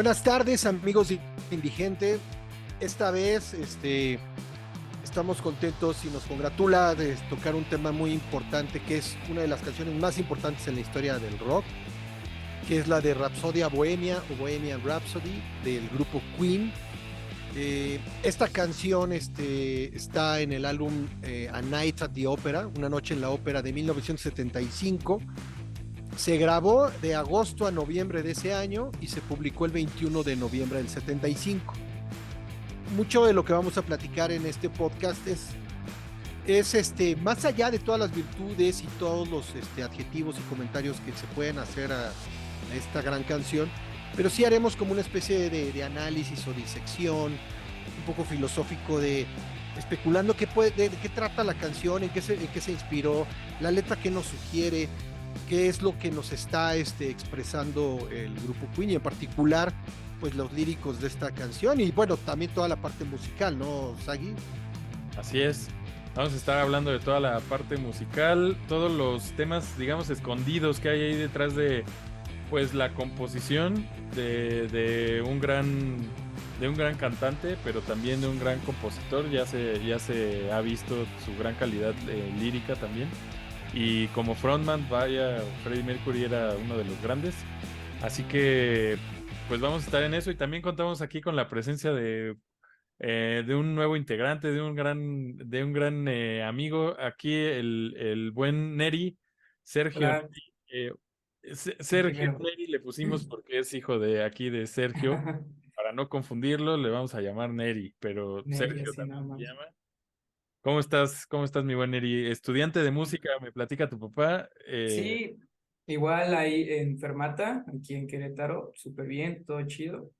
Buenas tardes, amigos de Indigente. Esta vez estamos contentos y nos congratula de tocar un tema muy importante, que es una de las canciones más importantes en la historia del rock, que es la de Rapsodia Bohemia o Bohemian Rhapsody del grupo Queen. Esta canción está en el álbum A Night at the Opera, Una noche en la ópera de 1975. Se grabó de agosto a noviembre de ese año y se publicó el 21 de noviembre del 75. Mucho de lo que vamos a platicar en este podcast es más allá de todas las virtudes y todos los adjetivos y comentarios que se pueden hacer a esta gran canción, pero sí haremos como una especie de análisis o disección, un poco filosófico de especulando de qué trata la canción, en qué se inspiró, la letra que nos sugiere, qué es lo que nos está expresando el grupo Queen y en particular pues los líricos de esta canción y bueno, también toda la parte musical, ¿no, Sagi? Así es, vamos a estar hablando de toda la parte musical, todos los temas, digamos, escondidos que hay ahí detrás de pues la composición de un gran cantante, pero también de un gran compositor. Ya se ha visto su gran calidad lírica también. Y como frontman, vaya, Freddie Mercury era uno de los grandes. Así que, pues vamos a estar en eso. Y también contamos aquí con la presencia de un nuevo integrante, de un gran amigo. Aquí el buen Neri, Sergio Hola, Neri. Sergio primero. Neri le pusimos porque es hijo de aquí de Sergio. Para no confundirlo, le vamos a llamar Neri, pero Neri, Sergio así también nada se más. llama. ¿Cómo estás? ¿Cómo estás, mi buen Neri? Estudiante de música, me platica tu papá. Sí, igual ahí en Fermata, aquí en Querétaro, súper bien, todo chido.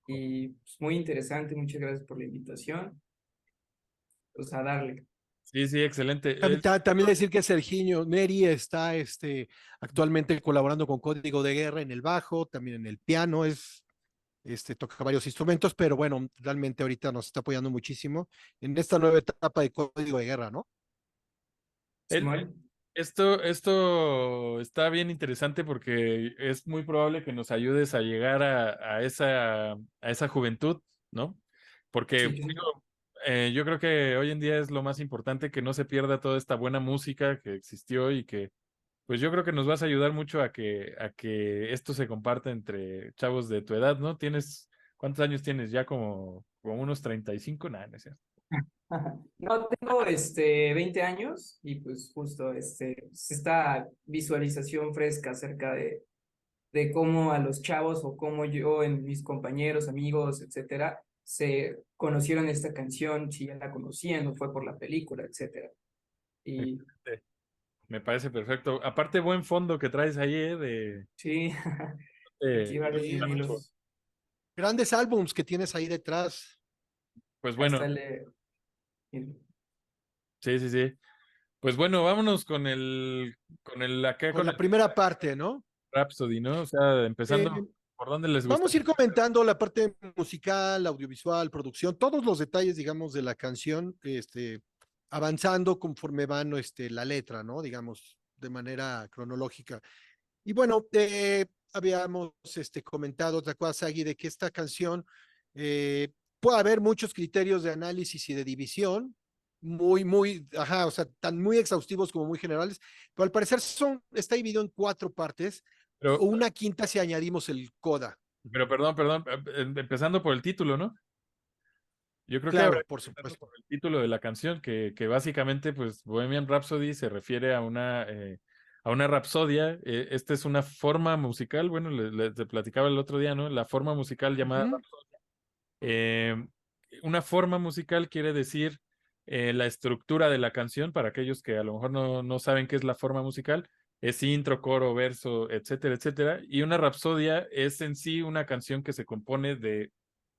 Y pues, muy interesante, muchas gracias por la invitación. Pues a darle. Sí, sí, excelente. También decir que Serginho Neri está actualmente colaborando con Código de Guerra en el bajo, también en el piano, toca varios instrumentos, pero bueno, realmente ahorita nos está apoyando muchísimo en esta nueva etapa de Código de Guerra, ¿no? él- Simón, esto está bien interesante porque es muy probable que nos ayudes a llegar a esa juventud, ¿no? Porque sí, sí. digo, yo creo que hoy en día es lo más importante que no se pierda toda esta buena música que existió y que, pues yo creo que nos vas a ayudar mucho a que esto se comparta entre chavos de tu edad, ¿no? ¿Cuántos años tienes? Ya como unos 35, nada, no es cierto. No, tengo 20 años y pues justo esta visualización fresca acerca de cómo a los chavos o cómo yo en mis compañeros, amigos, etcétera, se conocieron esta canción, si ya la conocían o fue por la película, etcétera. Y Excelente. Me parece perfecto. Aparte, buen fondo que traes ahí, de, sí, aquí de varios Sí, ilustrarlo. vinilos, grandes álbums que tienes ahí detrás, Pues bueno, hasta el- sí, sí, sí. Pues bueno, vámonos acá con con la el primera parte, ¿no? Rhapsody, ¿no? O sea, Eh, empezando, ¿por dónde les gusta? Vamos a ir comentando la parte musical, audiovisual, producción, todos los detalles, digamos, de la canción, avanzando conforme van la letra, ¿no? Digamos, de manera cronológica. Y bueno, habíamos comentado, ¿te acuerdas, Agui, de que esta canción puede haber muchos criterios de análisis y de división, ajá, o sea, tan muy exhaustivos como muy generales, pero al parecer está dividido en cuatro partes, o Pero, una quinta si añadimos el coda. pero perdón, empezando por el título, ¿no? Yo creo que habrá Claro, que por empezarlo por supuesto. el título de la canción, que básicamente, pues, Bohemian Rhapsody se refiere a una rapsodia. Esta es una forma musical, bueno, te platicaba el otro día, ¿no? La forma musical llamada Ujú. rapsodia. Eh, una forma musical quiere decir la estructura de la canción, para aquellos que a lo mejor no saben qué es la forma musical, es intro, coro, verso, etcétera, etcétera. Y una rapsodia es en sí una canción que se compone de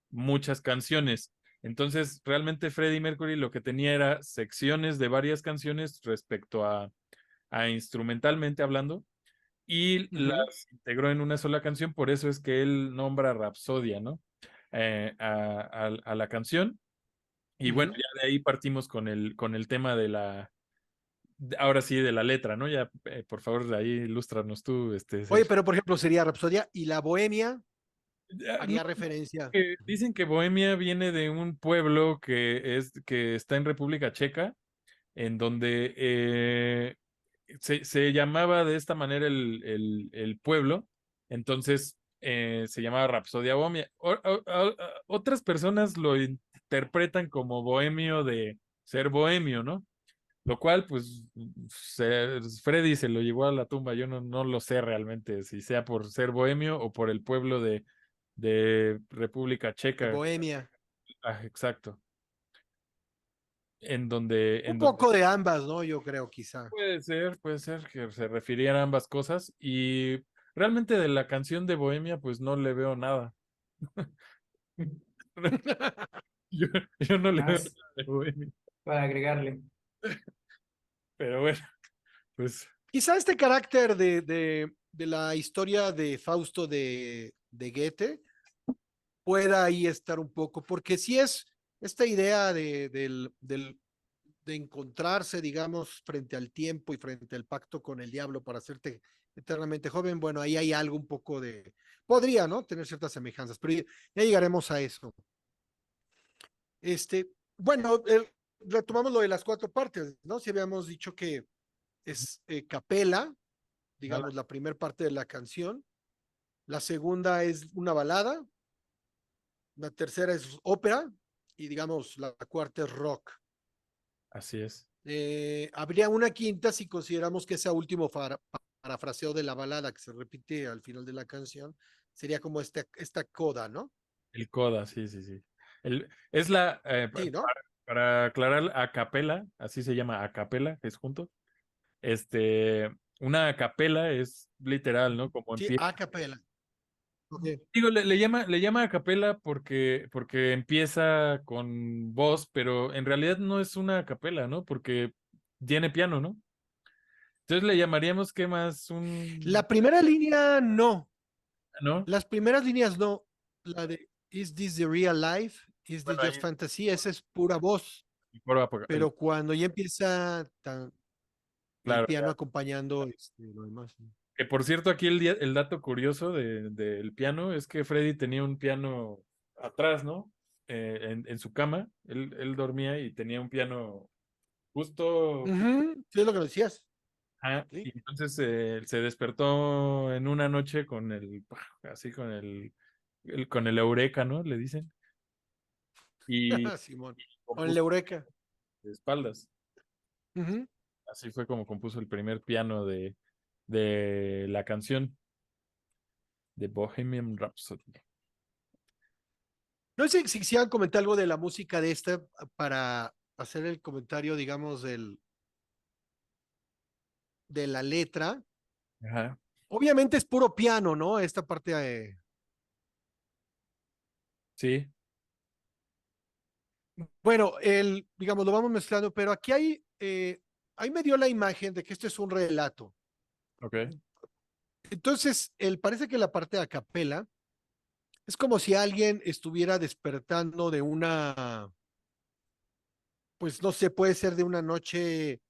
muchas canciones. Entonces, realmente Freddie Mercury lo que tenía era secciones de varias canciones respecto a instrumentalmente hablando y Ujú. las integró en una sola canción, por eso es que él nombra Rapsodia, ¿no? A la canción. Y bueno, Ujú. ya de ahí partimos con el tema ahora sí, de la letra, ¿no? Ya, por favor, de ahí ilústranos tú, Oye, Sergio. pero por ejemplo sería Rapsodia y la Bohemia. No, haría referencia. dicen que Bohemia viene de un pueblo que está en República Checa, en donde se llamaba de esta manera el pueblo, entonces se llamaba Rapsodia Bohemia. Otras personas lo interpretan como bohemio de ser bohemio, ¿no? Lo cual, pues, Freddy se lo llevó a la tumba. Yo no lo sé realmente, si sea por ser bohemio o por el pueblo de República De Checa. Bohemia. Ah, exacto. En Un donde poco de ambas, ¿no? Yo creo, quizá. puede ser que se refirieran a ambas cosas. Y realmente de la canción de Bohemia, pues no le veo nada. Yo, yo no le veo nada Más de Bohemia. para agregarle. Pero bueno, pues Quizá este carácter de la historia de Fausto de Goethe pueda ahí estar un poco, porque si es esta idea de encontrarse, digamos, frente al tiempo y frente al pacto con el diablo para hacerte eternamente joven, bueno, ahí hay algo un poco de, podría, ¿no? Tener ciertas semejanzas, pero ya llegaremos a eso. Bueno, retomamos lo de las cuatro partes, ¿no? Si habíamos dicho que es capela, nada, digamos, la primera parte de la canción, la segunda es una balada, la tercera es ópera y digamos, la cuarta es rock. así es. Habría una quinta si consideramos que ese último parafraseo de la balada que se repite al final de la canción sería como esta coda, ¿no? El coda, sí, sí, sí. Es la, Sí, ¿no? para aclarar, a capela, así se llama a capela, que es junto. Una a capela es literal, ¿no? Como Sí, empieza. a capela. Okay. Digo, le llama a capela porque empieza con voz, pero en realidad no es una a capela, ¿no? Porque tiene piano, ¿no? Entonces le llamaríamos, ¿qué más? La primera línea no, ¿No? las primeras líneas no. La de Is this the real life? Is this Bueno, just ahí fantasy? Esa es pura voz. el coro Pero cuando ya empieza el claro, piano ya. acompañando lo demás. Que por cierto, aquí el dato curioso del piano es que Freddy tenía un piano atrás, ¿no? En su cama. Él dormía y tenía un piano justo. Sí, es lo que decías. Y ¿Sí? entonces se despertó en una noche con así con el eureka, ¿no? Le dicen. Y Simón. Con el compuso Eureka. de espaldas. Ujú. Así fue como compuso el primer piano de la canción de Bohemian Rhapsody. No sé si quisieran comentar algo de la música de esta para hacer el comentario, digamos, de la letra. Ajá. Obviamente es puro piano, ¿no? Esta parte Sí, bueno, digamos, lo vamos mezclando, pero aquí ahí me dio la imagen de que esto es un relato. ok. Entonces, parece que la parte de a capela es como si alguien estuviera despertando de pues no sé, puede ser de una noche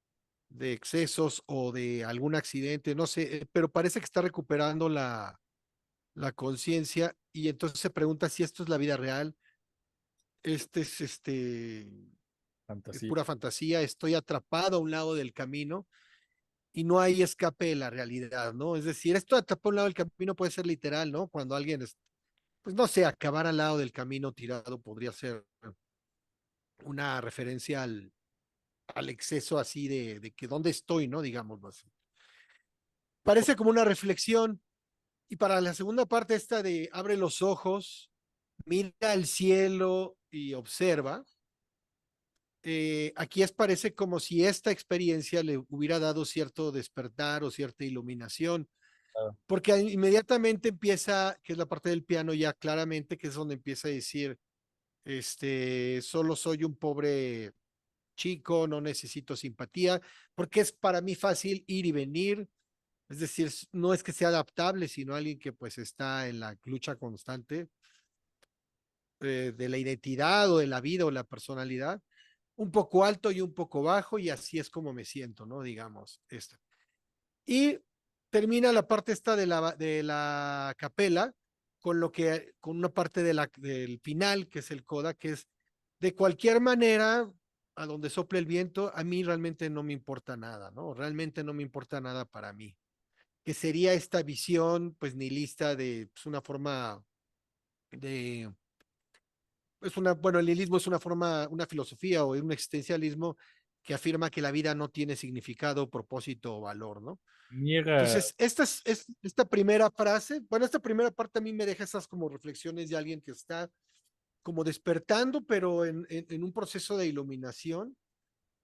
de excesos o de algún accidente, no sé, pero parece que está recuperando la conciencia y entonces se pregunta si esto es la vida real, es Fantasía. pura fantasía, estoy atrapado a un lado del camino y no hay escape de la realidad, ¿no? Es decir, esto atrapado a un lado del camino puede ser literal, ¿no? Cuando alguien, pues no sé, acabar al lado del camino tirado podría ser una referencia al exceso así de que dónde estoy, ¿no? Digamos así. Parece como una reflexión. Y para la segunda parte, esta de abre los ojos, mira al cielo y observa, aquí parece como si esta experiencia le hubiera dado cierto despertar o cierta iluminación, Claro, porque inmediatamente empieza, que es la parte del piano ya claramente, que es donde empieza a decir, solo soy un pobre chico, no necesito simpatía, porque es para mí fácil ir y venir, es decir, no es que sea adaptable, sino alguien que pues está en la lucha constante de la identidad o de la vida o la personalidad, un poco alto y un poco bajo, y así es como me siento, ¿no? Digamos, esta. Y termina la parte esta de la capela con una parte del final, que es el coda, que es de cualquier manera, a donde sople el viento, a mí realmente no me importa nada, ¿no? Realmente no me importa nada para mí. Que sería esta visión, pues, nihilista de pues, una forma de bueno, el nihilismo es una forma, una filosofía o un existencialismo que afirma que la vida no tiene significado, propósito o valor, ¿no? Niega. Entonces, esta primera frase, bueno, esta primera parte a mí me deja esas como reflexiones de alguien que está como despertando, pero en un proceso de iluminación,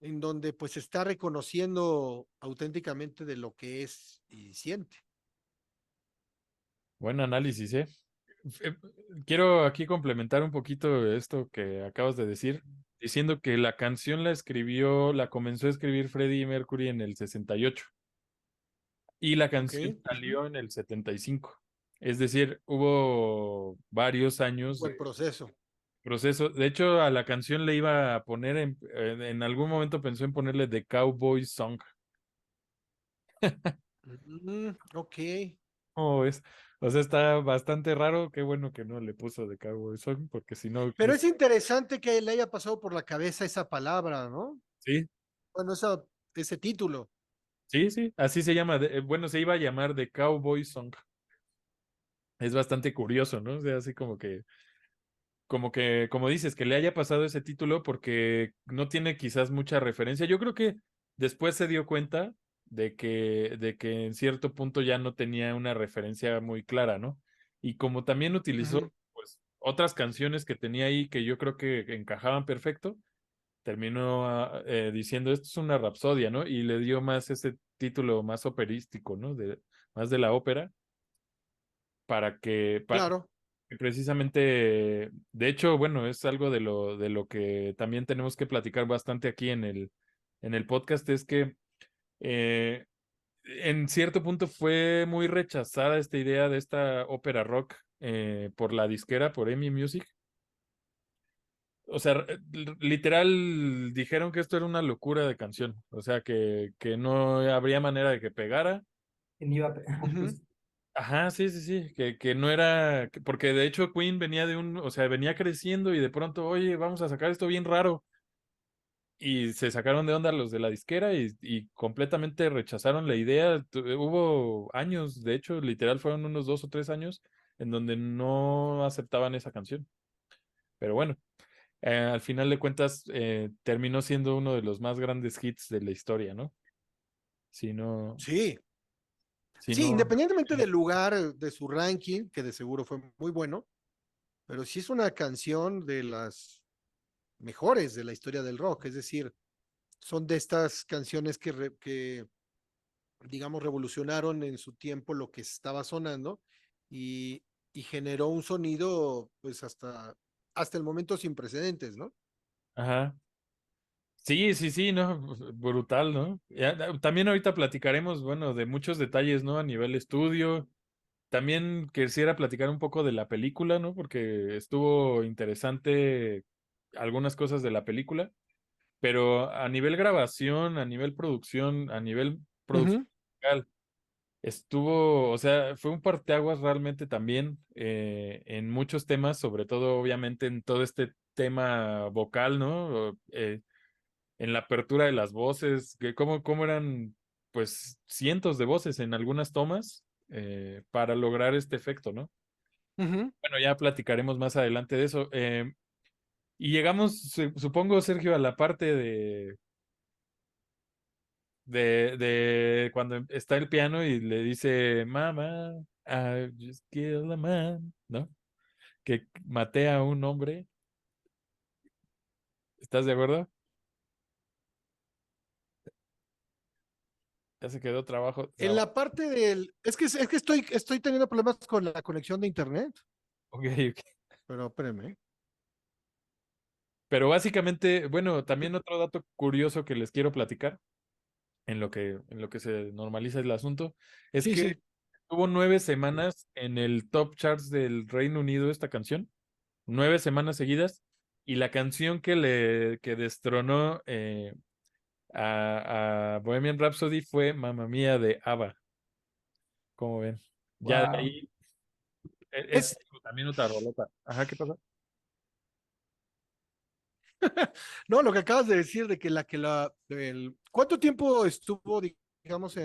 en donde pues está reconociendo auténticamente de lo que es y siente. Buen análisis, ¿eh? Eh, Quiero aquí complementar un poquito esto que acabas de decir, diciendo que la canción la comenzó a escribir Freddie Mercury en el 68 y la ¿Ok? canción salió en el 75. Es decir, hubo varios Un años de buen proceso. proceso. De hecho, a la canción le iba a poner, en algún momento pensó en ponerle The Cowboy Song. Ok. ¿Cómo ves? O sea, está bastante raro. Qué bueno que no le puso The Cowboy Song, porque si no, Pero es interesante que le haya pasado por la cabeza esa palabra, ¿no? sí, Bueno, ese título. sí, sí, así se llama. Bueno, se iba a llamar The Cowboy Song. Es bastante curioso, ¿no? O sea, así como dices, que le haya pasado ese título porque no tiene quizás mucha referencia. Yo creo que después se dio cuenta de que en cierto punto ya no tenía una referencia muy clara, ¿no? Y como también utilizó, Ujú. pues, otras canciones que tenía ahí que yo creo que encajaban perfecto, terminó diciendo, esto es una rapsodia, ¿no? Y le dio más ese título más operístico, ¿no? Más de la ópera, para Claro. que precisamente, de hecho, bueno, es algo de lo que también tenemos que platicar bastante aquí en el podcast, es que eh, en cierto punto fue muy rechazada esta idea de esta ópera rock por la disquera, por EMI Music. O sea, literal dijeron que esto era una locura de canción, o sea, que no habría manera de que pegara. Que ni iba a Ujú. justo. Ajá, sí, sí, sí, que no era, porque de hecho Queen venía o sea, venía creciendo y de pronto, oye, vamos a sacar esto bien raro. Y se sacaron de onda los de la disquera y completamente rechazaron la idea. Hubo años, de hecho, literal fueron unos 2 o 3 años en donde no aceptaban esa canción. Pero bueno, al final de cuentas terminó siendo uno de los más grandes hits de la historia, ¿no? Si no, Sí. si Sí, no, independientemente del lugar de su ranking, que de seguro fue muy bueno, pero sí es una canción de las mejores de la historia del rock. Es decir, son de estas canciones que digamos, revolucionaron en su tiempo lo que estaba sonando y, y generó un sonido, pues hasta el momento sin precedentes, ¿no? ajá. Sí, sí, sí, no, brutal, ¿no? También ahorita platicaremos, bueno, de muchos detalles, ¿no? A nivel estudio. También quisiera platicar un poco de la película, ¿no? Porque estuvo interesante algunas cosas de la película, pero a nivel grabación, a nivel producción, a nivel producción Ujú, musical, o sea, fue un parteaguas realmente también en muchos temas, sobre todo obviamente en todo este tema vocal, ¿no? En la apertura de las voces, que cómo eran pues cientos de voces en algunas tomas para lograr este efecto, ¿no? ujú. Bueno, ya platicaremos más adelante de eso. Y llegamos, supongo, Sergio, a la parte de cuando está el piano y le dice, Mama, I just killed a man, ¿no? Que maté a un hombre. ¿Estás de acuerdo? Ya se quedó trabajo. En la parte es que estoy teniendo problemas con la conexión de internet, Ok, ok. pero espérame. Pero básicamente, bueno, también otro dato curioso que les quiero platicar en lo que se normaliza el asunto es Sí, que sí. tuvo 9 semanas en el top charts del Reino Unido esta canción, 9 semanas seguidas, y la canción que destronó a Bohemian Rhapsody fue Mamma Mía de ABBA, como ven. Ya de Wow. ahí Es Es, también otra rolota. Ajá, ¿qué pasa? no, lo que acabas de decir de que ¿cuánto tiempo estuvo, digamos,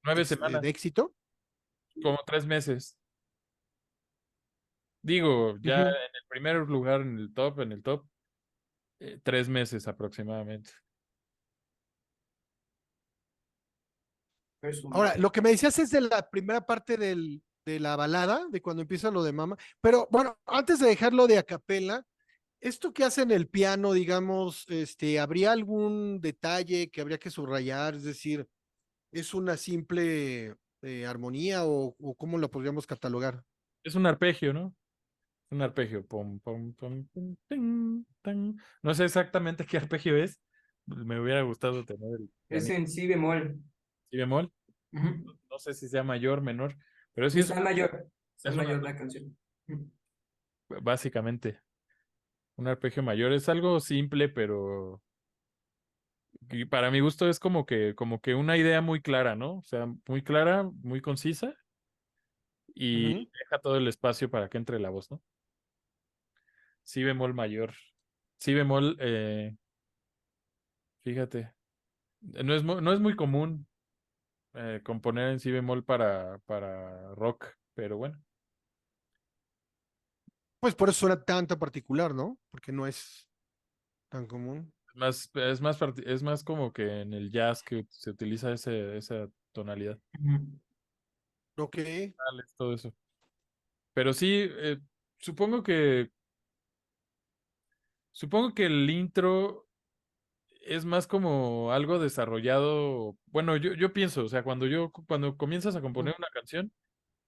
Nueve semanas, de éxito? como 3 meses. Digo, ya Ujú. en el primer lugar, en el top, 3 meses aproximadamente. Es un Ahora, buen. lo que me decías es de la primera parte de la balada, de cuando empieza lo de Mama, pero bueno, antes de dejarlo de acapela, esto que hace en el piano, digamos, ¿habría algún detalle que habría que subrayar? Es decir, ¿es una simple armonía o cómo lo podríamos catalogar? Es un arpegio, ¿no? Un arpegio. Pum, pum, pum, pum, tin, tan. No sé exactamente qué arpegio es. Me hubiera gustado tener el Es pianito. en si bemol. Si bemol. Ujú. No sé si sea mayor, menor. Pero sí Está es una, mayor la canción. Ujú. básicamente, un arpegio mayor. Es algo simple, pero y para mi gusto es como que una idea muy clara, ¿no? O sea, muy clara, muy concisa y Ujú. deja todo el espacio para que entre la voz, ¿no? Si bemol mayor. Si bemol, fíjate, no es muy común componer en si bemol para rock, pero bueno, Pues por eso suena tanto particular, ¿no? Porque no es tan común. es más como que en el jazz que se utiliza esa tonalidad, Ujú. Ok. todo eso. Pero sí, supongo que, supongo que el intro es más como algo desarrollado. Bueno, yo pienso, o sea, cuando comienzas a Ujú. componer una canción,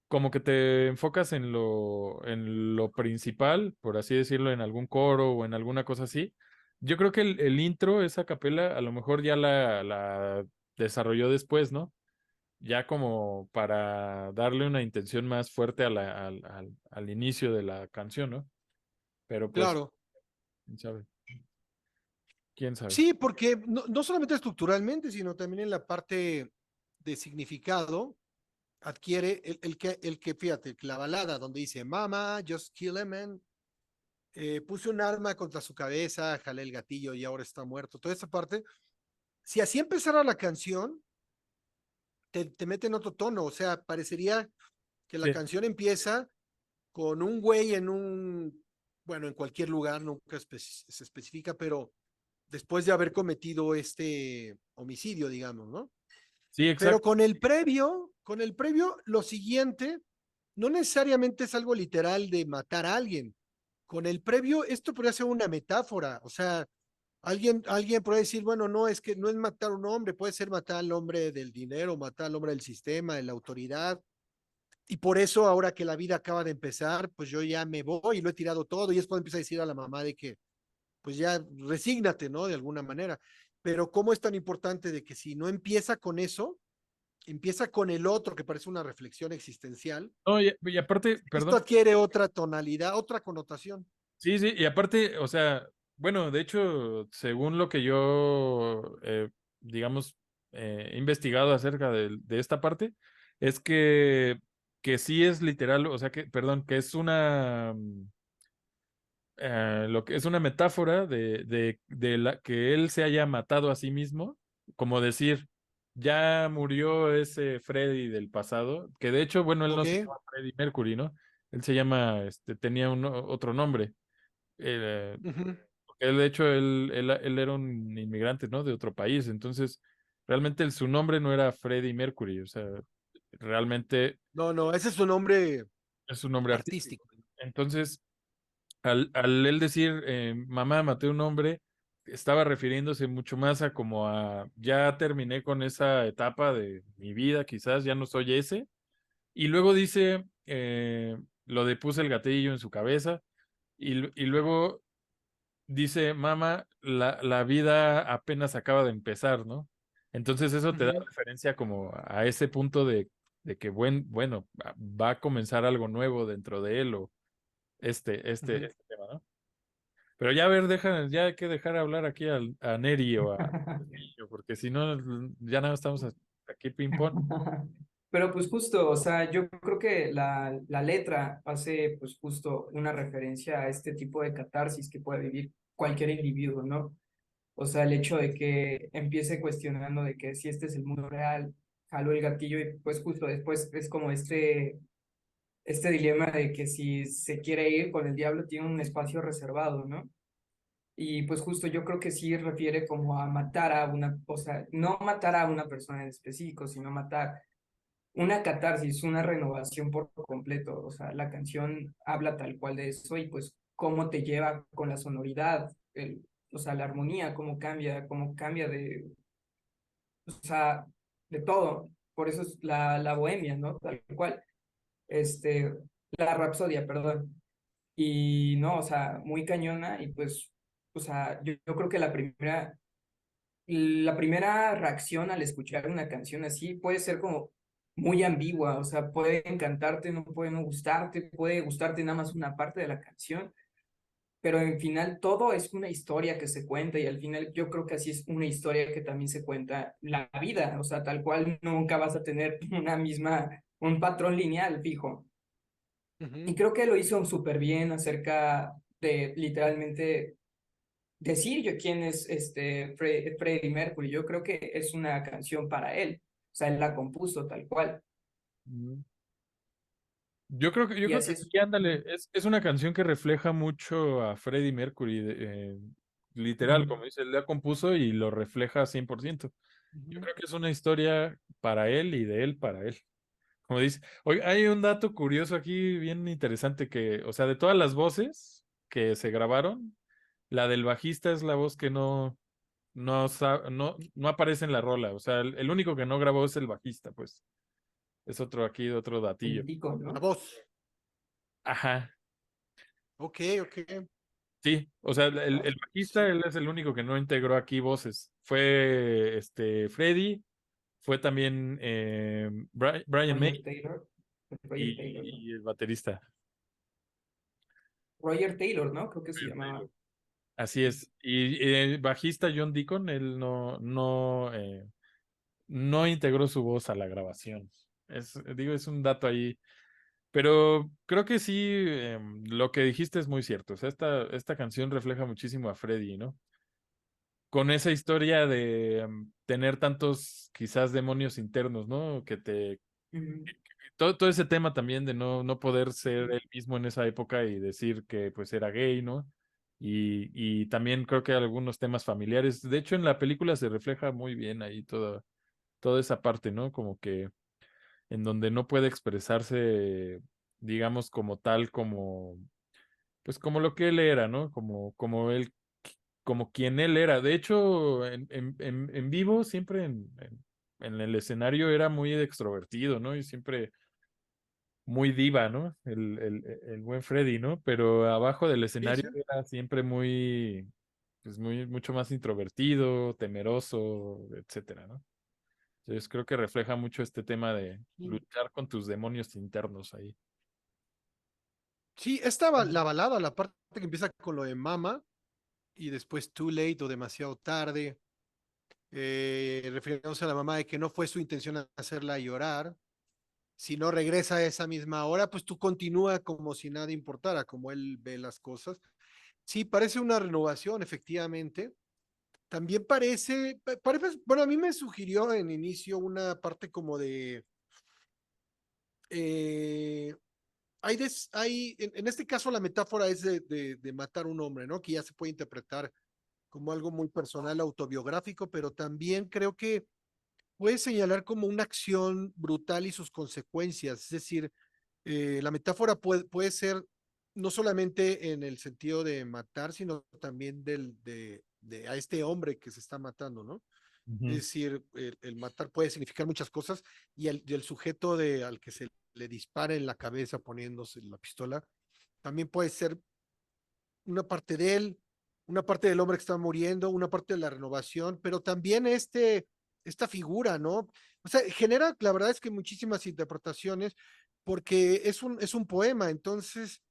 como que te enfocas en lo principal, por así decirlo, en algún coro o en alguna cosa así. Yo creo que el intro, esa capela, a lo mejor ya la desarrolló después, ¿no? Ya como para darle una intención más fuerte al inicio de la canción, ¿no? Pero pues, Claro. quién sabe, quién sabe. Sí, porque no solamente estructuralmente, sino también en la parte de significado adquiere fíjate, la balada donde dice, Mama, just kill a man, puse un arma contra su cabeza, jalé el gatillo y ahora está muerto. Toda esa parte, si así empezara la canción, te mete en otro tono, o sea, parecería que la Sí, canción empieza con un güey bueno, en cualquier lugar, nunca se especifica, pero después de haber cometido este homicidio, digamos, ¿no? sí, Pero exacto. con el previo, lo siguiente, no necesariamente es algo literal de matar a alguien. Con el previo, esto podría ser una metáfora, o sea, alguien puede decir, bueno, no, es que no es matar a un hombre, puede ser matar al hombre del dinero, matar al hombre del sistema, de la autoridad, y por eso ahora que la vida acaba de empezar, pues yo ya me voy y lo he tirado todo y es cuando empieza a decir a la mamá de que, pues ya resígnate, ¿no? De alguna manera. Pero ¿cómo es tan importante de que si no empieza con eso, empieza con el otro que parece una reflexión existencial, No, y aparte, esto perdón. adquiere otra tonalidad, otra connotación. Sí, sí, y aparte, o sea, bueno, de hecho, según lo que yo, digamos, he investigado acerca de esta parte, es que sí es literal, o sea, perdón, que es lo que es una metáfora de la que él se haya matado a sí mismo, como decir, ya murió ese Freddy del pasado, que de hecho, bueno, él no ¿Ok? se llama Freddie Mercury, ¿no? Él se llama, tenía otro nombre. Eh, Uh -huh. Él, de hecho, él era un inmigrante, ¿no? De otro país. Entonces, realmente su nombre no era Freddie Mercury. O sea, realmente No, no, ese es su nombre es un nombre artístico. artístico. Entonces, al él decir, mamá, maté a un hombre, estaba refiriéndose mucho más a como a, ya terminé con esa etapa de mi vida, quizás ya no soy ese. Y luego dice, lo de puse el gatillo en su cabeza. Y luego dice, mamá, la vida apenas acaba de empezar, ¿no? Entonces eso Uh te da -huh. referencia como a ese punto de que, bueno, va a comenzar algo nuevo dentro de él o Uh -huh. este tema, ¿no? Pero ya, a ver, ya hay que dejar hablar aquí a Neri o a Castillo, porque si no, ya no estamos aquí ping-pong. Pero pues justo, o sea, yo creo que la letra hace pues justo una referencia a este tipo de catarsis que puede vivir cualquier individuo, ¿no? O sea, el hecho de que empiece cuestionando de que si este es el mundo real, jaló el gatillo y pues justo después es como este dilema de que si se quiere ir con el diablo tiene un espacio reservado, ¿no? Y pues justo yo creo que sí refiere como a matar a una, o sea, no matar a una persona en específico, sino matar una catarsis, una renovación por completo. O sea, la canción habla tal cual de eso y pues cómo te lleva con la sonoridad, o sea, la armonía, cómo cambia o sea, de todo. Por eso es la bohemia, ¿no? Tal cual. Este, la rapsodia, perdón. Y no, o sea, muy cañona y pues, o sea, yo creo que la primera reacción al escuchar una canción así puede ser como muy ambigua, o sea, puede encantarte, no puede no gustarte, puede gustarte nada más una parte de la canción, pero en final todo es una historia que se cuenta y al final yo creo que así es una historia que también se cuenta la vida, o sea, tal cual nunca vas a tener un patrón lineal fijo. Y Ujú. creo que lo hizo súper bien acerca de literalmente decir yo quién es Freddie Mercury. Yo creo que es una canción para él. O sea, él la compuso tal cual. Mm. Yo Y creo así que es. sí, ándale, es una canción que refleja mucho a Freddie Mercury, literal, Ujú, como dice, él la compuso y lo refleja 100%. Yo ujú, creo que es una historia para él y de él para él. Como dice, oye, hay un dato curioso aquí bien interesante que, o sea, de todas las voces que se grabaron, la del bajista es la voz que no aparece en la rola. O sea, el único que no grabó es el bajista, pues. Es otro datillo. el tico, La ¿no? voz. Ajá. Ok, ok. Sí, o sea, el bajista, Sí. él es el único que no integró aquí voces. Fue Freddy, fue también Brian May Roger Taylor. Roger Taylor, ¿no? y el baterista. Roger Taylor, ¿no? Creo que se Roger llamaba. Taylor. Así es. Y el bajista John Deacon, él no integró su voz a la grabación. Digo, es un dato ahí. Pero creo que sí, lo que dijiste es muy cierto. O sea, esta canción refleja muchísimo a Freddy, ¿no? Con esa historia de tener tantos quizás demonios internos, ¿no? Ujú, Todo ese tema también de no poder ser él mismo en esa época y decir que pues era gay, ¿no? Y también creo que algunos temas familiares. De hecho, en la película se refleja muy bien ahí toda esa parte, ¿no? Como que en donde no puede expresarse, digamos, como tal, pues como lo que él era, ¿no? Como quien él era. De hecho, en vivo, siempre en el escenario era muy extrovertido, ¿no? Y siempre muy diva, ¿no? El buen Freddy, ¿no? Pero abajo del Sí, escenario sí. era siempre mucho más introvertido, temeroso, etcétera, ¿no? Entonces creo que refleja mucho este tema de Sí, luchar con tus demonios internos ahí. sí, la balada, la parte que empieza con lo de Mama y después Too Late o demasiado tarde, refiriéndose a la mamá de que no fue su intención hacerla llorar. Si no regresa a esa misma hora, pues tú continúa como si nada importara, como él ve las cosas. Sí, parece una renovación, efectivamente. También bueno, a mí me sugirió en inicio una parte como de, eh, en este caso la metáfora es de matar un hombre, ¿no? Que ya se puede interpretar como algo muy personal, autobiográfico, pero también creo que puede señalar como una acción brutal y sus consecuencias. Es decir, la metáfora puede ser no solamente en el sentido de matar, sino también a este hombre que se está matando, ¿no? Es Ujú, decir, el matar puede significar muchas cosas y el sujeto al que se le dispara en la cabeza poniéndose la pistola, también puede ser una parte de él, una parte del hombre que está muriendo, una parte de la renovación, pero también esta figura, ¿no? O sea, genera, la verdad es que muchísimas interpretaciones, porque es un poema, entonces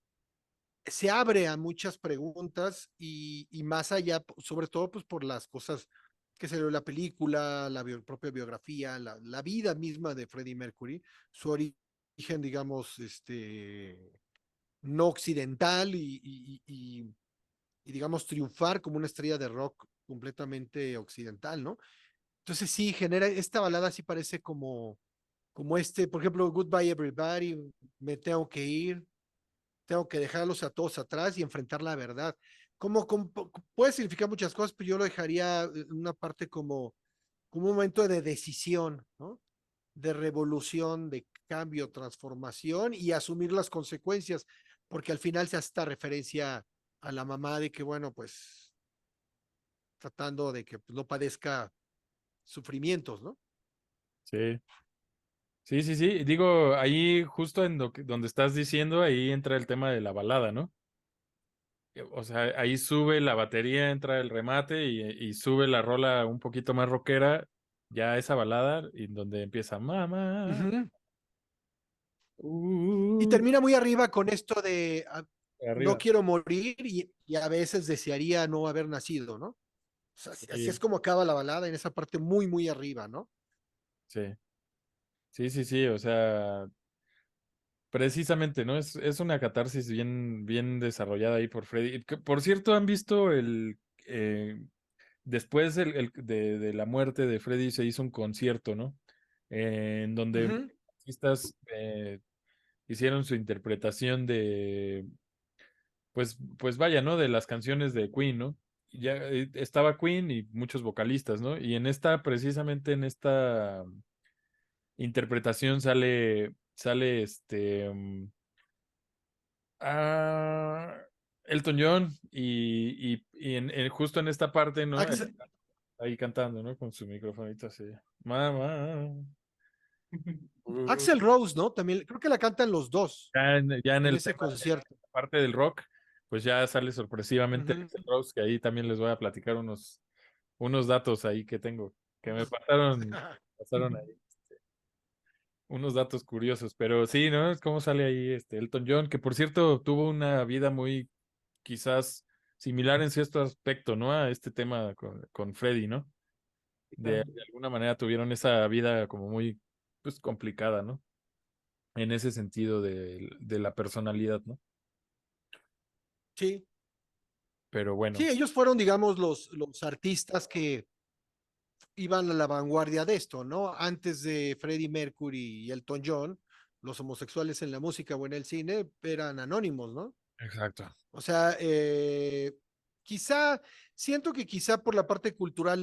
se abre a muchas preguntas y más allá, sobre todo pues por las cosas que salió la película, la propia biografía, la vida misma de Freddie Mercury, su origen, digamos, no occidental y, digamos, triunfar como una estrella de rock completamente occidental, ¿no? Entonces sí, genera, esta balada sí parece como por ejemplo, Goodbye Everybody, me tengo que ir, tengo que dejarlos a todos atrás y enfrentar la verdad. Puede significar muchas cosas, pero yo lo dejaría en una parte como un momento de decisión, ¿no? De revolución, de cambio, transformación y asumir las consecuencias, porque al final se hace esta referencia a la mamá de que, bueno, pues tratando de que pues, no padezca sufrimientos, ¿no? Sí. Sí, sí, sí. Digo, ahí justo en donde estás diciendo, ahí entra el tema de la balada, ¿no? O sea, ahí sube la batería, entra el remate y sube la rola un poquito más rockera, ya esa balada, y donde empieza mamá. Ujú. Y Uh, termina muy arriba con esto de no arriba. quiero morir y a veces desearía no haber nacido, ¿no? O sea, así Sí, es como acaba la balada en esa parte muy, muy arriba, ¿no? sí, sí, sí, sí. O sea, precisamente, ¿no? Es una catarsis bien, bien desarrollada ahí por Freddy. Por cierto, ¿han visto después de la muerte de Freddy se hizo un concierto, ¿no? En donde Ujú. artistas hicieron su interpretación pues vaya, ¿no? De las canciones de Queen, ¿no? Ya estaba Queen y muchos vocalistas, ¿no? Y precisamente en esta interpretación sale ah, Elton John y justo en esta parte, ¿no? Axel, Ahí cantando, ¿no? Con su microfonito así. Mamá. Uh, Axl Rose, ¿no? También creo que la cantan los dos ya en en el ese tema concierto. parte del rock, pues ya sale sorpresivamente Ujú. Axl Rose, que ahí también les voy a platicar unos datos ahí que tengo, que me pasaron ahí unos datos curiosos, pero sí, ¿no? Es cómo sale ahí Elton John, que por cierto tuvo una vida muy quizás similar en cierto aspecto, ¿no? A este tema con Freddy, ¿no? De alguna manera tuvieron esa vida como muy, pues, complicada, ¿no? En ese sentido de la personalidad, ¿no? Sí, Pero bueno, sí, ellos fueron, digamos, los artistas que iban a la vanguardia de esto, ¿no? Antes de Freddie Mercury y Elton John, los homosexuales en la música o en el cine eran anónimos, ¿no? exacto. O sea, quizá, siento que quizá por la parte cultural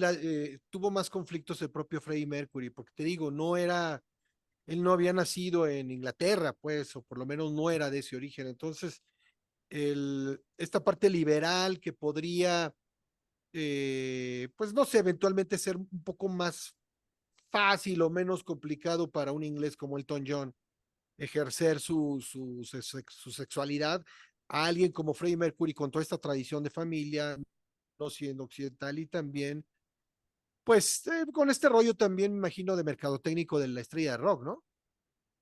tuvo más conflictos el propio Freddie Mercury, porque te digo, él no había nacido en Inglaterra, pues, o por lo menos no era de ese origen. Entonces, esta parte liberal que podría, pues, no sé, eventualmente ser un poco más fácil o menos complicado para un inglés como Elton John ejercer su sexualidad a alguien como Freddie Mercury con toda esta tradición de familia, no siendo occidental y también, pues con este rollo también, me imagino, de mercadotecnico de la estrella de rock, ¿no?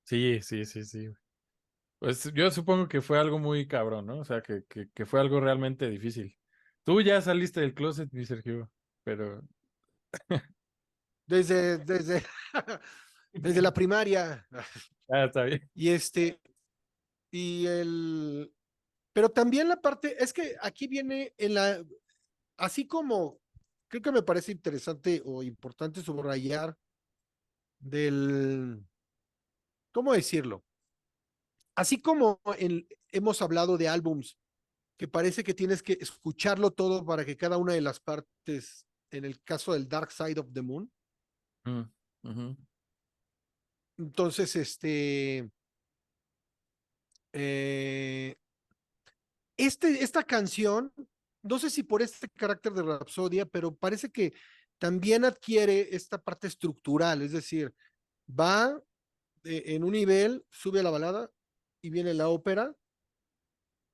Sí, sí, sí, sí. Pues yo supongo que fue algo muy cabrón, ¿no? O sea, que fue algo realmente difícil. Tú ya saliste del closet, mi Sergio, pero Desde, desde la primaria. está bien. Y y el, pero también la parte, es que aquí viene así como, creo que me parece interesante o importante subrayar del, ¿cómo decirlo? Así como hemos hablado de álbums que parece que tienes que escucharlo todo para que cada una de las partes, en el caso del Dark Side of the Moon, Mm, ujú. entonces, eh, esta canción, no sé si por este carácter de Rapsodia, pero parece que también adquiere esta parte estructural, es decir, va en un nivel, sube a la balada y viene la ópera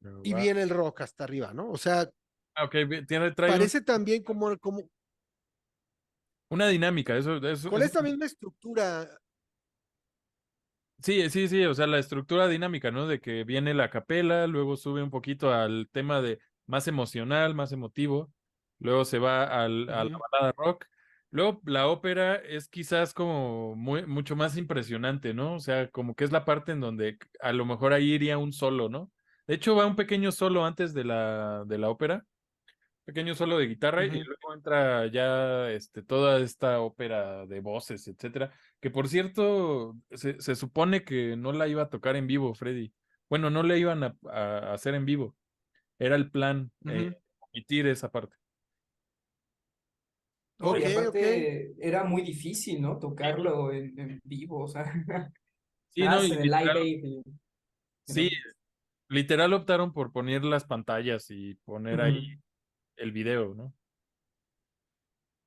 Pero y va. viene el rock hasta arriba, ¿no? O sea, Ah, ok, trae parece también como una dinámica, eso, con esta misma estructura. sí, sí, sí, o sea, la estructura dinámica, ¿no? De que viene la capela, luego sube un poquito al tema de más emocional, más emotivo, luego se va a la Ujú. balada rock, Luego, la ópera es quizás como mucho más impresionante, ¿no? O sea, como que es la parte en donde a lo mejor ahí iría un solo, ¿no? De hecho, va un pequeño solo antes de la ópera, pequeño solo de guitarra y Ujú. luego entra ya toda esta ópera de voces, etcétera, que por cierto, se supone que no la iba a tocar en vivo, Freddy. Bueno, no le iban a hacer en vivo. Era el plan, Ujú. omitir esa parte. No, y Ok, ok. aparte era muy difícil, ¿no? Tocarlo en vivo, o sea, Sí, nada no, más y en el Live literal, Aid. sí, literal optaron por poner las pantallas y poner ahí Ujú. el video, ¿no?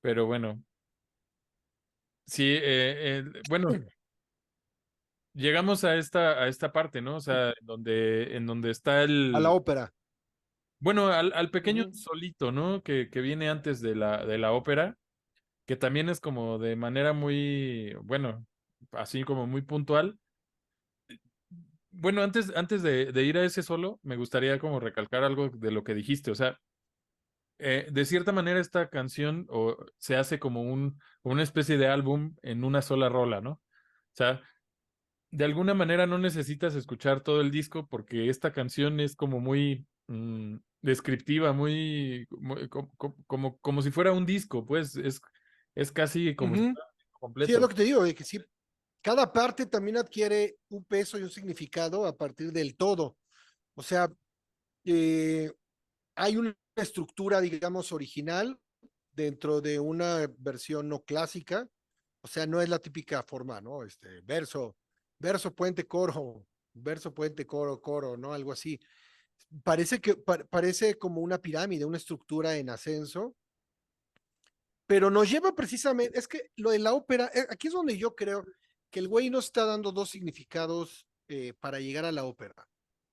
Pero bueno, sí, bueno, llegamos a esta parte, ¿no? O sea, en donde está A la el, ópera. bueno, al pequeño Ujú. solito, ¿no? Que viene antes de la ópera, que también es como de manera muy, bueno, así como muy puntual. Bueno, antes de ir a ese solo, me gustaría como recalcar algo de lo que dijiste, o sea, de cierta manera esta canción se hace como una especie de álbum en una sola rola, ¿no? O sea, de alguna manera no necesitas escuchar todo el disco porque esta canción es como muy descriptiva, como si fuera un disco, pues es casi como si Ujú. fuera un disco Sí, es lo completo. que te digo, de que sí, cada parte también adquiere un peso y un significado a partir del todo. O sea, eh, hay una estructura, digamos, original dentro de una versión no clásica. O sea, no es la típica forma, ¿no? Verso, verso, puente, coro, verso, puente, coro, coro, ¿no? Algo así. Parece como una pirámide, una estructura en ascenso, pero nos lleva precisamente, es que lo de la ópera, aquí es donde yo creo que el güey nos está dando dos significados para llegar a la ópera.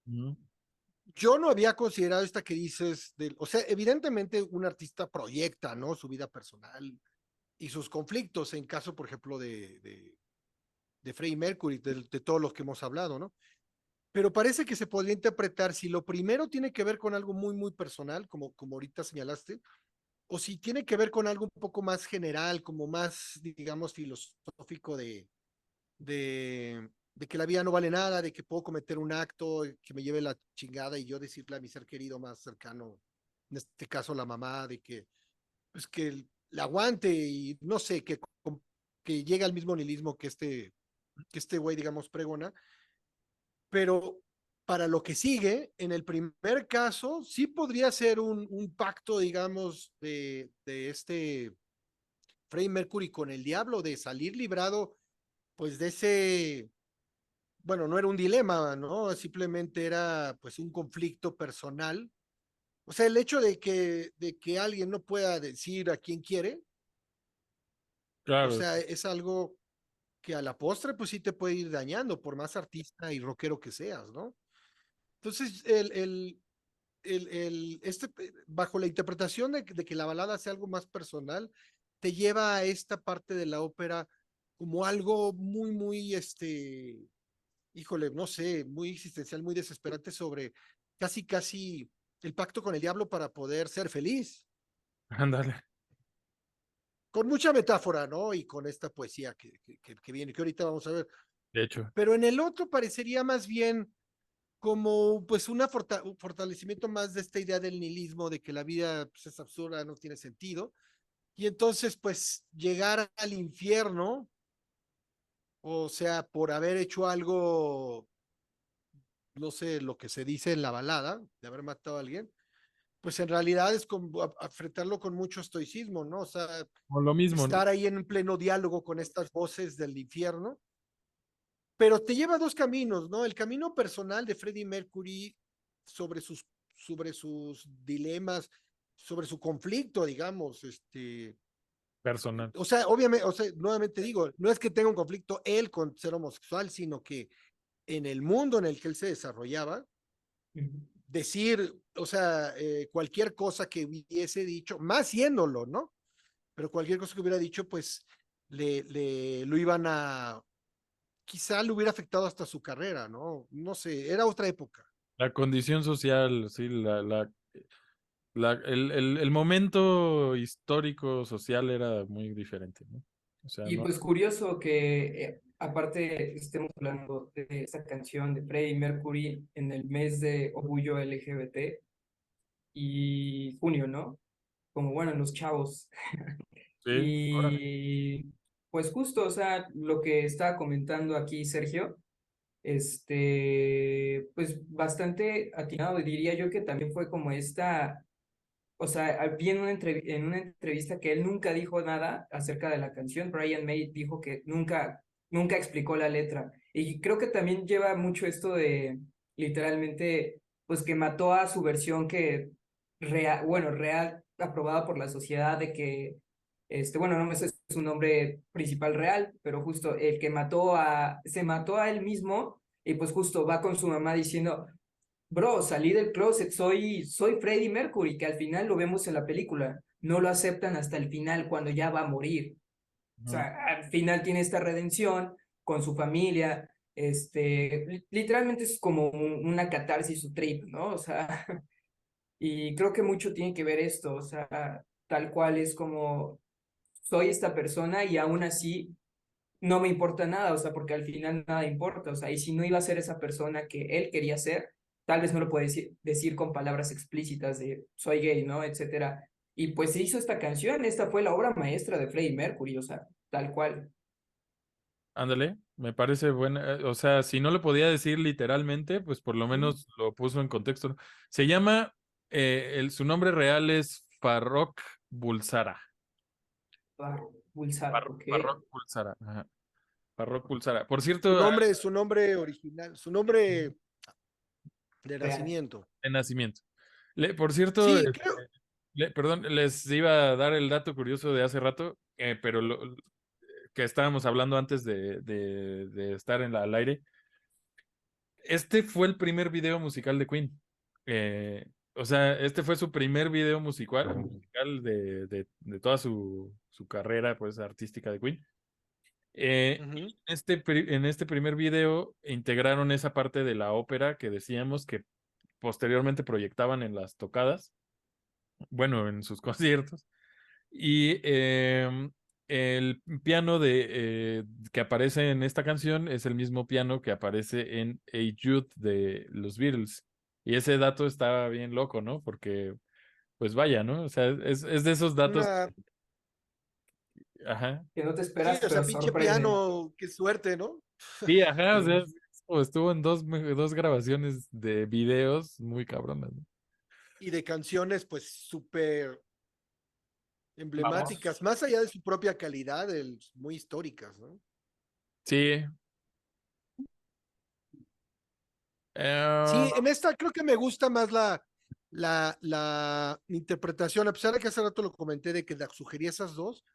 Ujú. Yo no había considerado esta que dices, o sea, evidentemente un artista proyecta, ¿no? Su vida personal y sus conflictos, en caso, por ejemplo, de Freddie Mercury, de todos los que hemos hablado, ¿no? Pero parece que se podría interpretar si lo primero tiene que ver con algo muy, muy personal, como ahorita señalaste, o si tiene que ver con algo un poco más general, como más, digamos, filosófico de que la vida no vale nada, de que puedo cometer un acto que me lleve la chingada y yo decirle a mi ser querido más cercano, en este caso la mamá, de que, pues que la aguante y no sé, que llegue al mismo nihilismo que este güey, digamos, pregona, pero para lo que sigue, en el primer caso, sí podría ser un pacto, digamos, de este Freddie Mercury con el diablo, de salir librado, pues de ese, bueno, no era un dilema, ¿no? Simplemente era pues un conflicto personal. O sea, el hecho de que alguien no pueda decir a quién quiere, o Claro, sea, es algo que a la postre pues sí te puede ir dañando, por más artista y rockero que seas, ¿no? Entonces, bajo la interpretación de que la balada sea algo más personal, te lleva a esta parte de la ópera como algo muy, muy, híjole, no sé, muy existencial, muy desesperante sobre casi, casi el pacto con el diablo para poder ser feliz, ándale, con mucha metáfora, ¿no? Y con esta poesía que viene, que ahorita vamos a ver. de hecho. Pero en el otro parecería más bien como pues un fortalecimiento más de esta idea del nihilismo, de que la vida pues, es absurda, no tiene sentido. Y entonces pues llegar al infierno, o sea, por haber hecho algo, no sé, lo que se dice en la balada, de haber matado a alguien, pues en realidad es como enfrentarlo con mucho estoicismo, ¿no? O sea, O lo mismo, ¿no? estar ahí en un pleno diálogo con estas voces del infierno, pero te lleva a dos caminos, ¿no? El camino personal de Freddie Mercury sobre sobre sus dilemas, sobre su conflicto, digamos, Personal. o sea, obviamente, o sea, nuevamente digo, no es que tenga un conflicto él con ser homosexual, sino que en el mundo en el que él se desarrollaba, decir, o sea, cualquier cosa que hubiese dicho, más siéndolo, ¿no? Pero cualquier cosa que hubiera dicho, pues lo iban a, quizá le hubiera afectado hasta su carrera, ¿no? No sé, era otra época. La condición social, sí, El momento histórico, social era muy diferente, ¿no? O sea, Y no. pues curioso que aparte estemos hablando de esa canción de Freddie Mercury en el mes de orgullo LGBT y junio, ¿no? Como bueno, los chavos. Sí, órale. Y pues justo, o sea, lo que estaba comentando aquí Sergio, pues bastante atinado, diría yo que también fue como esta, o sea, vi en una entrevista que él nunca dijo nada acerca de la canción. Brian May dijo que nunca explicó la letra. Y creo que también lleva mucho esto de, literalmente, pues que mató a su versión que, real, aprobada por la sociedad de que, bueno, no me sé su nombre principal real, pero justo el que se mató a él mismo y pues justo va con su mamá diciendo, bro, salí del closet, soy Freddie Mercury, que al final lo vemos en la película. No lo aceptan hasta el final, cuando ya va a morir. O Ujú. sea, al final tiene esta redención con su familia. Literalmente es como una catarsis, su trip, ¿no? O sea, y creo que mucho tiene que ver esto, o sea, tal cual es como soy esta persona y aún así no me importa nada, o sea, porque al final nada importa, o sea, y si no iba a ser esa persona que él quería ser, tal vez no lo puede decir con palabras explícitas de soy gay, ¿no? Etcétera. Y pues se hizo esta canción, esta fue la obra maestra de Freddie Mercury, o sea, tal cual. Ándale, me parece buena. O sea, si no lo podía decir literalmente, pues por lo ¿Mm? menos lo puso en contexto, ¿no? Se llama, su nombre real es Farrokh Bulsara. Pulsar, ok. Farrokh Bulsara. Ajá. Farrokh Bulsara. Por cierto, Su nombre original, su nombre de Real. nacimiento. de nacimiento. Por cierto, Sí, creo. perdón, les iba a dar el dato curioso de hace rato, pero que estábamos hablando antes de estar al aire. Este fue el primer video musical de Queen. O sea, este fue su primer video musical de toda su carrera pues, artística de Queen. Ujú. En este primer video integraron esa parte de la ópera que decíamos que posteriormente proyectaban en las tocadas, bueno, en sus conciertos. Y el piano que aparece en esta canción es el mismo piano que aparece en Hey Jude de los Beatles. Y ese dato está bien loco, ¿no? Porque, pues vaya, ¿no? O sea, es de esos datos. Una, Ajá. Que no te sí, esperas, o pero sea, pinche sorprenden. piano, qué suerte, ¿no? Sí, ajá, o sea, Sí. estuvo en dos grabaciones de videos muy cabronas, ¿no? Y de canciones, pues, súper Vamos. emblemáticas, más allá de su propia calidad, muy históricas, ¿no? Sí. Sí, eh, en esta creo que me gusta más la interpretación, a pesar de que hace rato lo comenté de que sugería esas dos,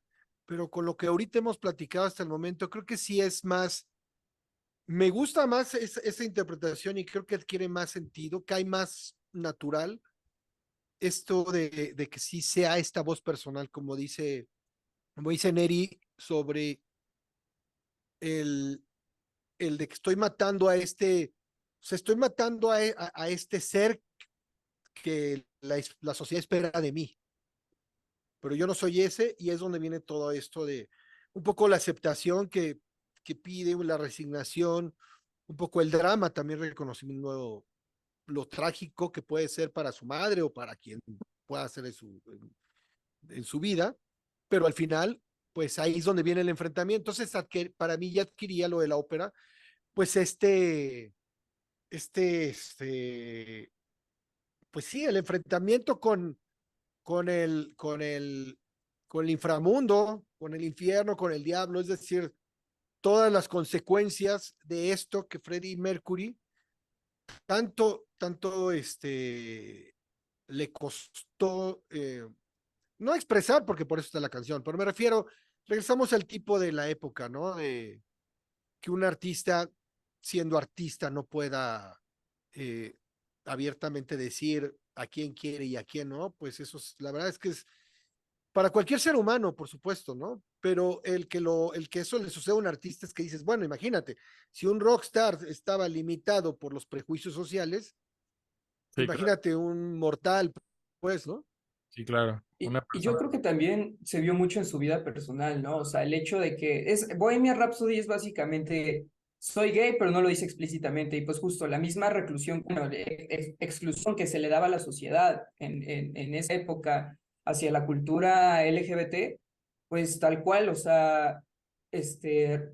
pero con lo que ahorita hemos platicado hasta el momento, creo que sí es más, me gusta más esa interpretación y creo que adquiere más sentido, cae más natural esto de que sí sea esta voz personal, como dice Neri, sobre el, el de que estoy matando a o sea, estoy matando a este ser que la sociedad espera de mí, pero yo no soy ese y es donde viene todo esto de un poco la aceptación que pide, la resignación, un poco el drama, también reconocimiento lo trágico que puede ser para su madre o para quien pueda ser en su vida, pero al final, pues ahí es donde viene el enfrentamiento. Entonces, para mí ya adquiría lo de la ópera, pues pues sí, el enfrentamiento con el inframundo, con el infierno, con el diablo, es decir, todas las consecuencias de esto que Freddie Mercury tanto le costó no expresar, porque por eso está la canción, pero me refiero, regresamos al tipo de la época, ¿no? De que un artista, siendo artista, no pueda eh, abiertamente decir a quién quiere y a quién no, pues eso la verdad es que es para cualquier ser humano, por supuesto, ¿no? Pero el que eso le sucede a un artista es que dices, bueno, imagínate, si un rockstar estaba limitado por los prejuicios sociales, sí, claro. imagínate un mortal después, ¿no? Sí, claro. Una Y yo persona. creo que también se vio mucho en su vida personal, ¿no? O sea, el hecho de que Bohemian Rhapsody es básicamente soy gay, pero no lo dice explícitamente. Y pues justo la misma reclusión, bueno, exclusión que se le daba a la sociedad en esa época hacia la cultura LGBT, pues tal cual, o sea, este,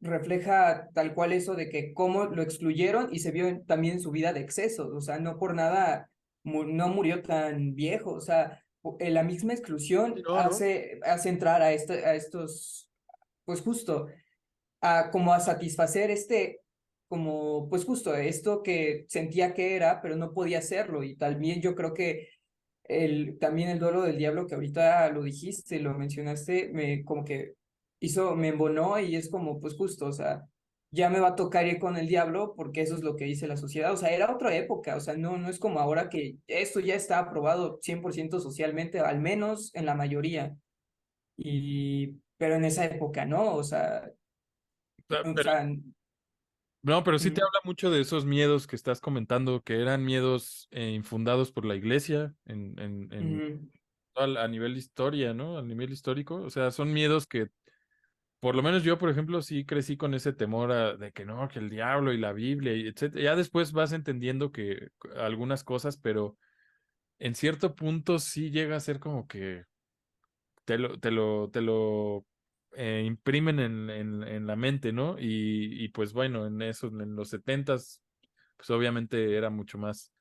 refleja tal cual eso de que cómo lo excluyeron y se vio también en su vida de excesos, o sea, no por nada no murió tan viejo, o sea, la misma Sí, exclusión no, no. hace entrar a estos, pues justo, a como a satisfacer como, pues justo, esto que sentía que era, pero no podía hacerlo, y también yo creo que también el duelo del diablo que ahorita lo dijiste, lo mencionaste, como que me embonó y es como, pues justo, o sea, ya me va a tocar ir con el diablo porque eso es lo que dice la sociedad, o sea, era otra época, o sea, no es como ahora que esto ya está aprobado 100% socialmente, al menos en la mayoría, pero en esa época, ¿no? O Pero, sea, no, pero sí te mm, habla mucho de esos miedos que estás comentando, que eran miedos infundados por la iglesia mm, a nivel de historia, ¿no? A nivel histórico. O sea, son miedos que, por lo menos yo, por ejemplo, sí crecí con ese temor de que no, que el diablo y la Biblia, y etcétera. Ya después vas entendiendo que algunas cosas, pero en cierto punto sí llega a ser como que te lo imprimen en la mente, ¿no? Y pues bueno, en eso, en los setentas, pues obviamente era mucho más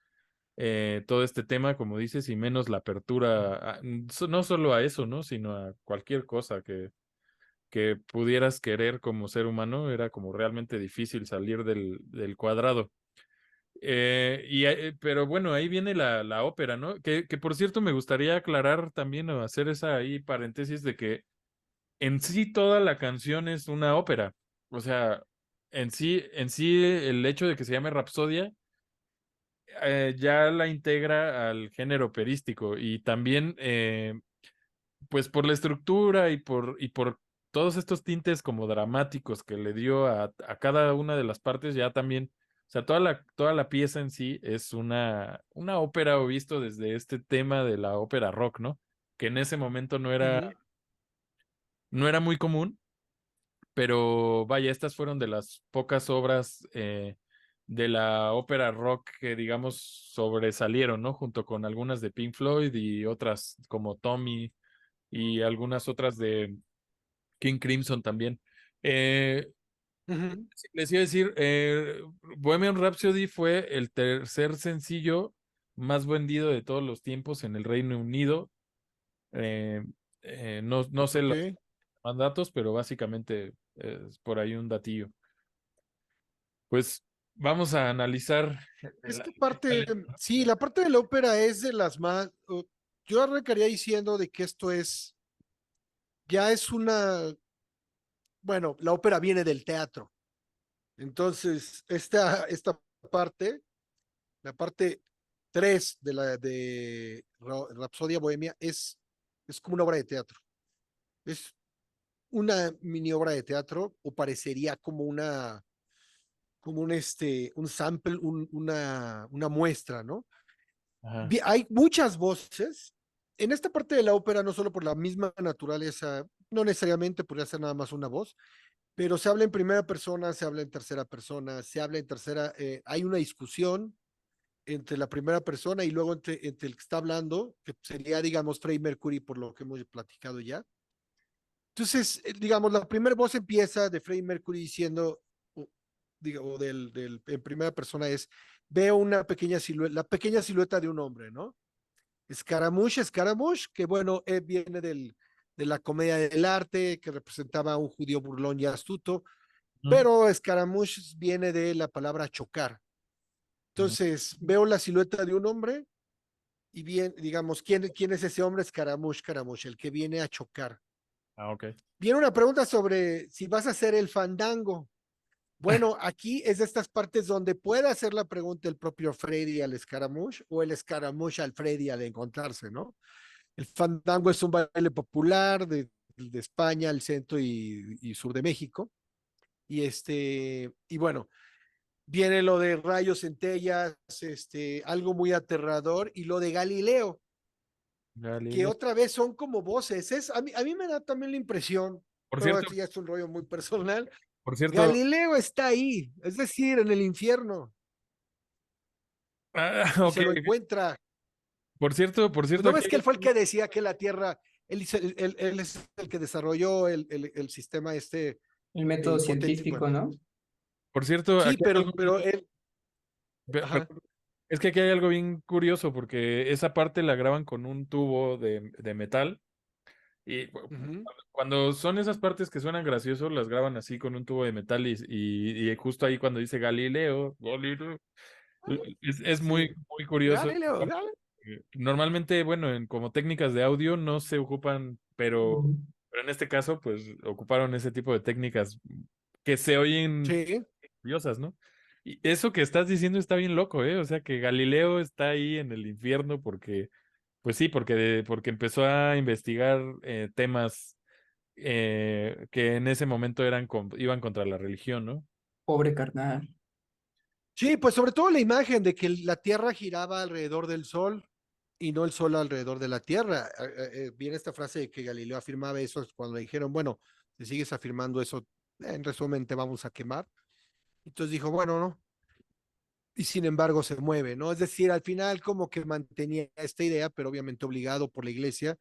todo este tema, como dices, y menos la apertura, no solo a eso, ¿no? Sino a cualquier cosa que pudieras querer como ser humano, era como realmente difícil salir del cuadrado. Pero bueno, ahí viene la ópera, ¿no? Que por cierto me gustaría aclarar también o hacer esa ahí paréntesis de que en sí toda la canción es una ópera. O sea, en sí el hecho de que se llame Rapsodia ya la integra al género operístico y también pues por la estructura y por todos estos tintes como dramáticos que le dio a cada una de las partes, ya también, o sea, toda la pieza en sí es una ópera o visto desde este tema de la ópera rock, ¿no? Que en ese momento Ujú. no era muy común, pero vaya, estas fueron de las pocas obras de la ópera rock que, digamos, sobresalieron, ¿no? Junto con algunas de Pink Floyd y otras como Tommy y algunas otras de King Crimson también. Eh, Ujú. Les iba a decir, Bohemian Rhapsody fue el tercer sencillo más vendido de todos los tiempos en el Reino Unido. Eh, no sé Ok. los mandatos, pero básicamente es por ahí un datillo. Pues vamos a analizar la, Esta parte, sí, la parte de la ópera es de las más, yo arrancaría diciendo de que esto es, ya es una, bueno, la ópera viene del teatro. Entonces, esta parte, la parte 3 de la de Rapsodia Bohemia es como una obra de teatro. Es una mini obra de teatro o parecería como un sample, una muestra, ¿no? Ajá, Hay muchas voces. En esta parte de la ópera, no solo por la misma naturaleza, no necesariamente podría ser nada más una voz, pero se habla en primera persona, se habla en tercera persona, se habla en tercera, hay una discusión entre la primera persona y luego entre el que está hablando, que sería, digamos, Freddie Mercury, por lo que hemos platicado ya. Entonces, digamos, la primera voz empieza de Freddie Mercury diciendo, digo, en primera persona es, veo una pequeña silueta, la pequeña silueta de un hombre, ¿no? Scaramouche, Scaramouche, que bueno, viene de la comedia del arte, que representaba a un judío burlón y astuto, ujú, pero Scaramouche viene de la palabra chocar. ujú. Entonces, veo la silueta de un hombre y bien, digamos, ¿quién es ese hombre? Scaramouche, Scaramouche, el que viene a chocar. Ah, ok. Viene una pregunta sobre si vas a hacer el fandango. Bueno, aquí es de estas partes donde puede hacer la pregunta el propio Freddy al Scaramouche o el Scaramouche al Freddy al encontrarse, ¿no? El fandango es un baile popular de España, el centro y sur de México. Y bueno, Viene lo de rayos, centellas, algo muy aterrador, y lo de Galileo, que Galileo. otra vez son como voces. A mí me da también la impresión, Por pero cierto, esto ya es un rollo muy personal. por cierto, Galileo está ahí, es decir, en el infierno, y ok. se lo encuentra. Por Pues cierto, no aquí ves que hay él fue el que decía que la Tierra, él es el que desarrolló el sistema El método hipotético. científico, Bueno, ¿no? por cierto, sí, aquí hay algo pero él, ajá, perdón, es que aquí hay algo bien curioso porque esa parte la graban con un tubo de metal y ujú, cuando son esas partes que suenan graciosos, las graban así con un tubo de metal y justo ahí cuando dice Galileo, Galileo, es sí, muy curioso. Galileo, Galileo. Normalmente, bueno, como técnicas de audio no se ocupan, Ujú. pero en este caso, pues ocuparon ese tipo de técnicas que se oyen Sí, curiosas, ¿no? Y eso que estás diciendo está bien loco, ¿eh? O sea, que Galileo está ahí en el infierno porque, pues sí, porque empezó a investigar temas que en ese momento iban contra la religión, ¿no? Pobre carnal. sí, pues sobre todo la imagen de que la Tierra giraba alrededor del Sol y no el Sol alrededor de la Tierra. Viene esta frase de que Galileo afirmaba eso cuando le dijeron, bueno, si sigues afirmando eso, en resumen te vamos a quemar. Entonces dijo, bueno, no. Y sin embargo se mueve, ¿no? Es decir, al final como que mantenía esta idea, pero obviamente obligado por la iglesia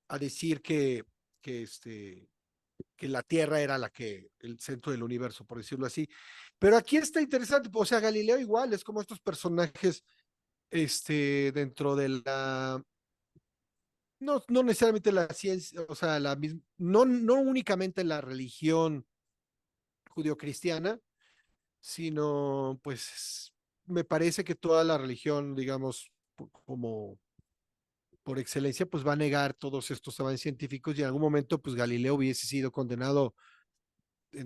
a decir que la Tierra era el centro del universo, por decirlo así. Pero aquí está interesante, o sea, Galileo igual es como estos personajes dentro de no necesariamente la ciencia, o sea, no únicamente la religión judio-cristiana, sino pues me parece que toda la religión, digamos, como por excelencia, pues va a negar todos estos avances científicos y en algún momento pues Galileo hubiese sido condenado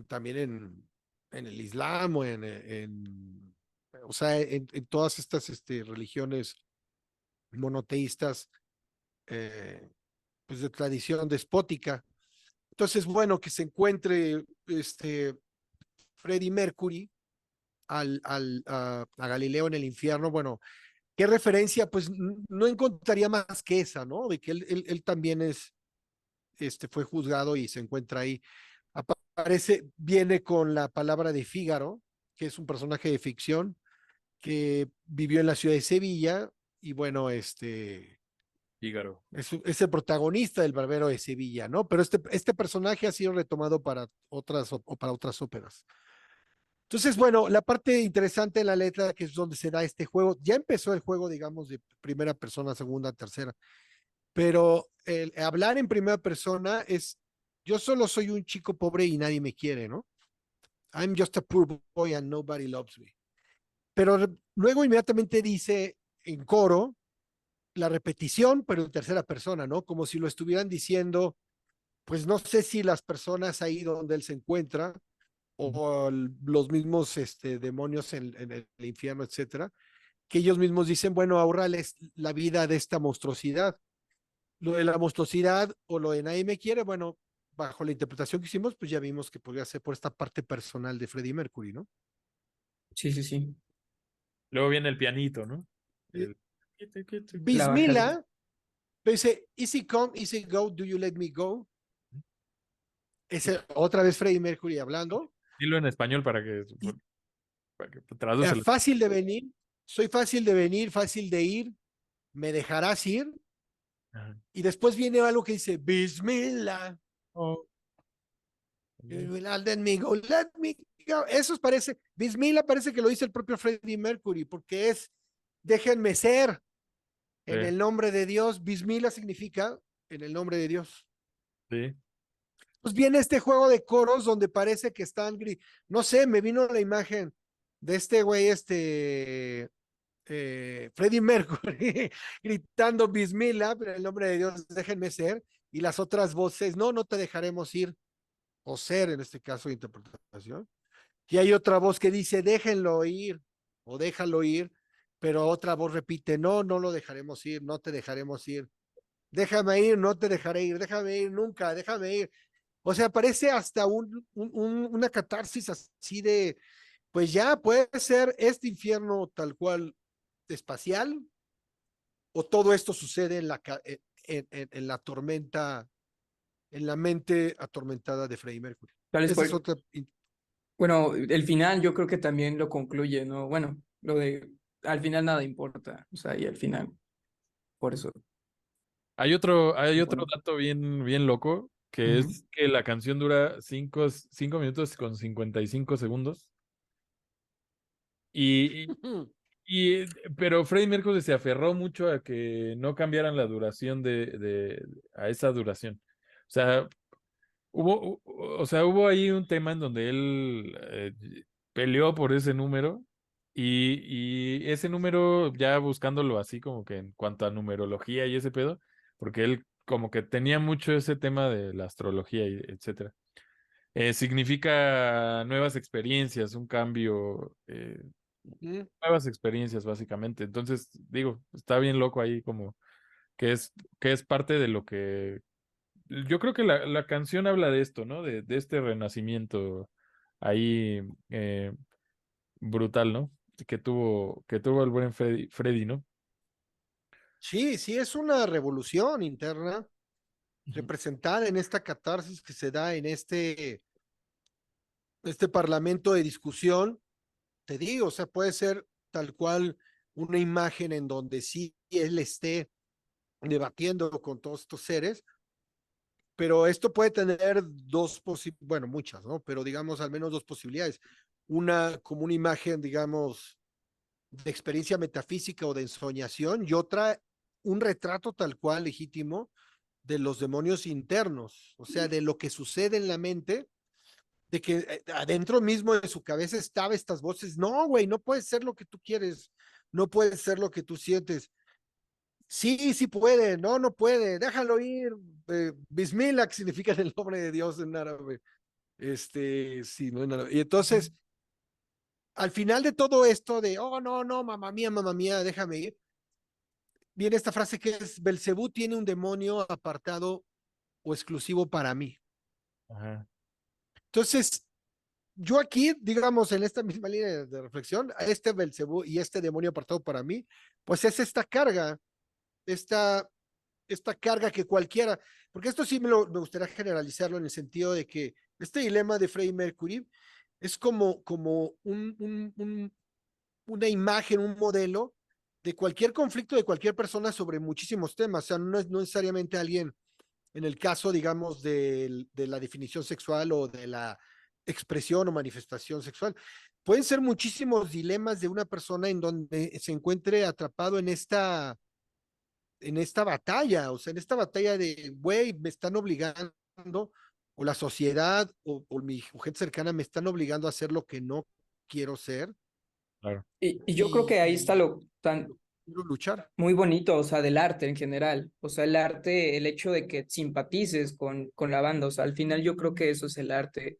también en el Islam o o sea, en todas estas religiones monoteístas, eh, pues de tradición despótica. Entonces, bueno, que se encuentre Freddie Mercury a Galileo en el infierno, bueno, ¿qué referencia? Pues no encontraría más que esa, ¿no? De que él también fue juzgado y se encuentra ahí. Aparece, viene con la palabra de Fígaro, que es un personaje de ficción que vivió en la ciudad de Sevilla y bueno, Fígaro. es el protagonista del Barbero de Sevilla, ¿no? Pero este personaje ha sido retomado para para otras óperas. Entonces, bueno, la parte interesante de la letra, que es donde se da este juego, ya empezó el juego, digamos, de primera persona, segunda, tercera, pero el hablar en primera persona es, yo solo soy un chico pobre y nadie me quiere, ¿no? I'm just a poor boy and nobody loves me. Pero luego inmediatamente dice en coro la repetición, pero en tercera persona, ¿no? Como si lo estuvieran diciendo, pues no sé si las personas ahí donde él se encuentra o los mismos demonios en el infierno, etcétera, que ellos mismos dicen, bueno, ahorrales la vida de esta monstruosidad. Lo de la monstruosidad o lo de nadie me quiere, bueno, bajo la interpretación que hicimos, pues ya vimos que podría ser por esta parte personal de Freddie Mercury, ¿no? Sí, sí, sí. Luego viene el pianito, ¿no? Eh, El... La bajada. Bismillah, dice, easy come, easy go, do you let me go? Ese, otra vez Freddie Mercury hablando. Dilo en español Y, para que tradúcelo. fácil de venir, soy fácil de venir, fácil de ir, me dejarás ir. Ajá. Y después viene algo que dice, Bismillah, Oh, let me go, let me go. Eso parece, Bismillah parece que lo dice el propio Freddie Mercury, porque es, déjenme ser, en sí, el nombre de Dios. Bismillah significa en el nombre de Dios. sí. Pues viene este juego de coros donde parece que están, no sé, me vino la imagen de este güey, Freddie Mercury, gritando Bismillah, pero en el nombre de Dios, déjenme ser, y las otras voces, no, no te dejaremos ir, o ser en este caso de interpretación. Y hay otra voz que dice, déjenlo ir, o déjalo ir, pero otra voz repite, no, no lo dejaremos ir, no te dejaremos ir, déjame ir, no te dejaré ir, déjame ir nunca, déjame ir. O sea, parece hasta una catarsis así de, pues ya puede ser este infierno tal cual espacial, o todo esto sucede en en la tormenta, en la mente atormentada de Freddie Mercury. Tal vez Esa por, es otra. bueno, el final yo creo que también lo concluye, ¿no? Bueno, lo de al final nada importa, o sea, y al final, por eso. Hay otro Bueno. dato bien loco, que Ujú. es que la canción dura 5 minutos con 55 segundos. Y, y, pero Freddie Mercury se aferró mucho a que no cambiaran la duración a esa duración. O sea, hubo ahí un tema en donde él peleó por ese número y ese número, ya buscándolo así como que en cuanto a numerología y ese pedo, porque él como que tenía mucho ese tema de la astrología y etcétera. Significa nuevas experiencias, un cambio, nuevas experiencias básicamente. Entonces, digo, está bien loco ahí como que es parte de lo que yo creo que la canción habla de esto, ¿no? De este renacimiento ahí brutal, ¿no? Que tuvo el buen Freddy, ¿no? Sí, sí, es una revolución interna Ujú. representada en esta catarsis que se da en este parlamento de discusión. Te digo, o sea, puede ser tal cual una imagen en donde sí él esté debatiendo con todos estos seres, pero esto puede tener bueno, muchas, ¿no? Pero digamos al menos dos posibilidades. Una como una imagen, digamos, de experiencia metafísica o de ensoñación, y otra, un retrato tal cual legítimo de los demonios internos, o sea, de lo que sucede en la mente, de que adentro mismo de su cabeza estaba estas voces, no, güey, no puede ser lo que tú quieres, no puede ser lo que tú sientes. Sí, sí puede, no, no puede, déjalo ir. Bismillah, que significa el nombre de Dios en árabe. Sí, no en árabe. Y entonces, al final de todo esto de, oh, no, no, mamá mía, déjame ir, viene esta frase que es, Belcebú tiene un demonio apartado o exclusivo para mí. Ajá, Entonces, yo aquí, digamos, en esta misma línea de reflexión, a este Belcebú y este demonio apartado para mí, pues es esta carga, esta, esta carga que cualquiera, porque esto sí me gustaría generalizarlo en el sentido de que este dilema de Freddie Mercury es como una imagen, un modelo de cualquier conflicto de cualquier persona sobre muchísimos temas, o sea, no es no necesariamente alguien en el caso, digamos, de la definición sexual o de la expresión o manifestación sexual. Pueden ser muchísimos dilemas de una persona en donde se encuentre atrapado en esta batalla, o sea, en esta batalla de, güey, me están obligando, o la sociedad o mi gente cercana me están obligando a hacer lo que no quiero ser claro. Y yo creo que ahí está y lo tan quiero luchar. muy bonito, o sea, del arte en general. O sea, el arte, el hecho de que simpatices con la banda, o sea, al final yo creo que eso es el arte,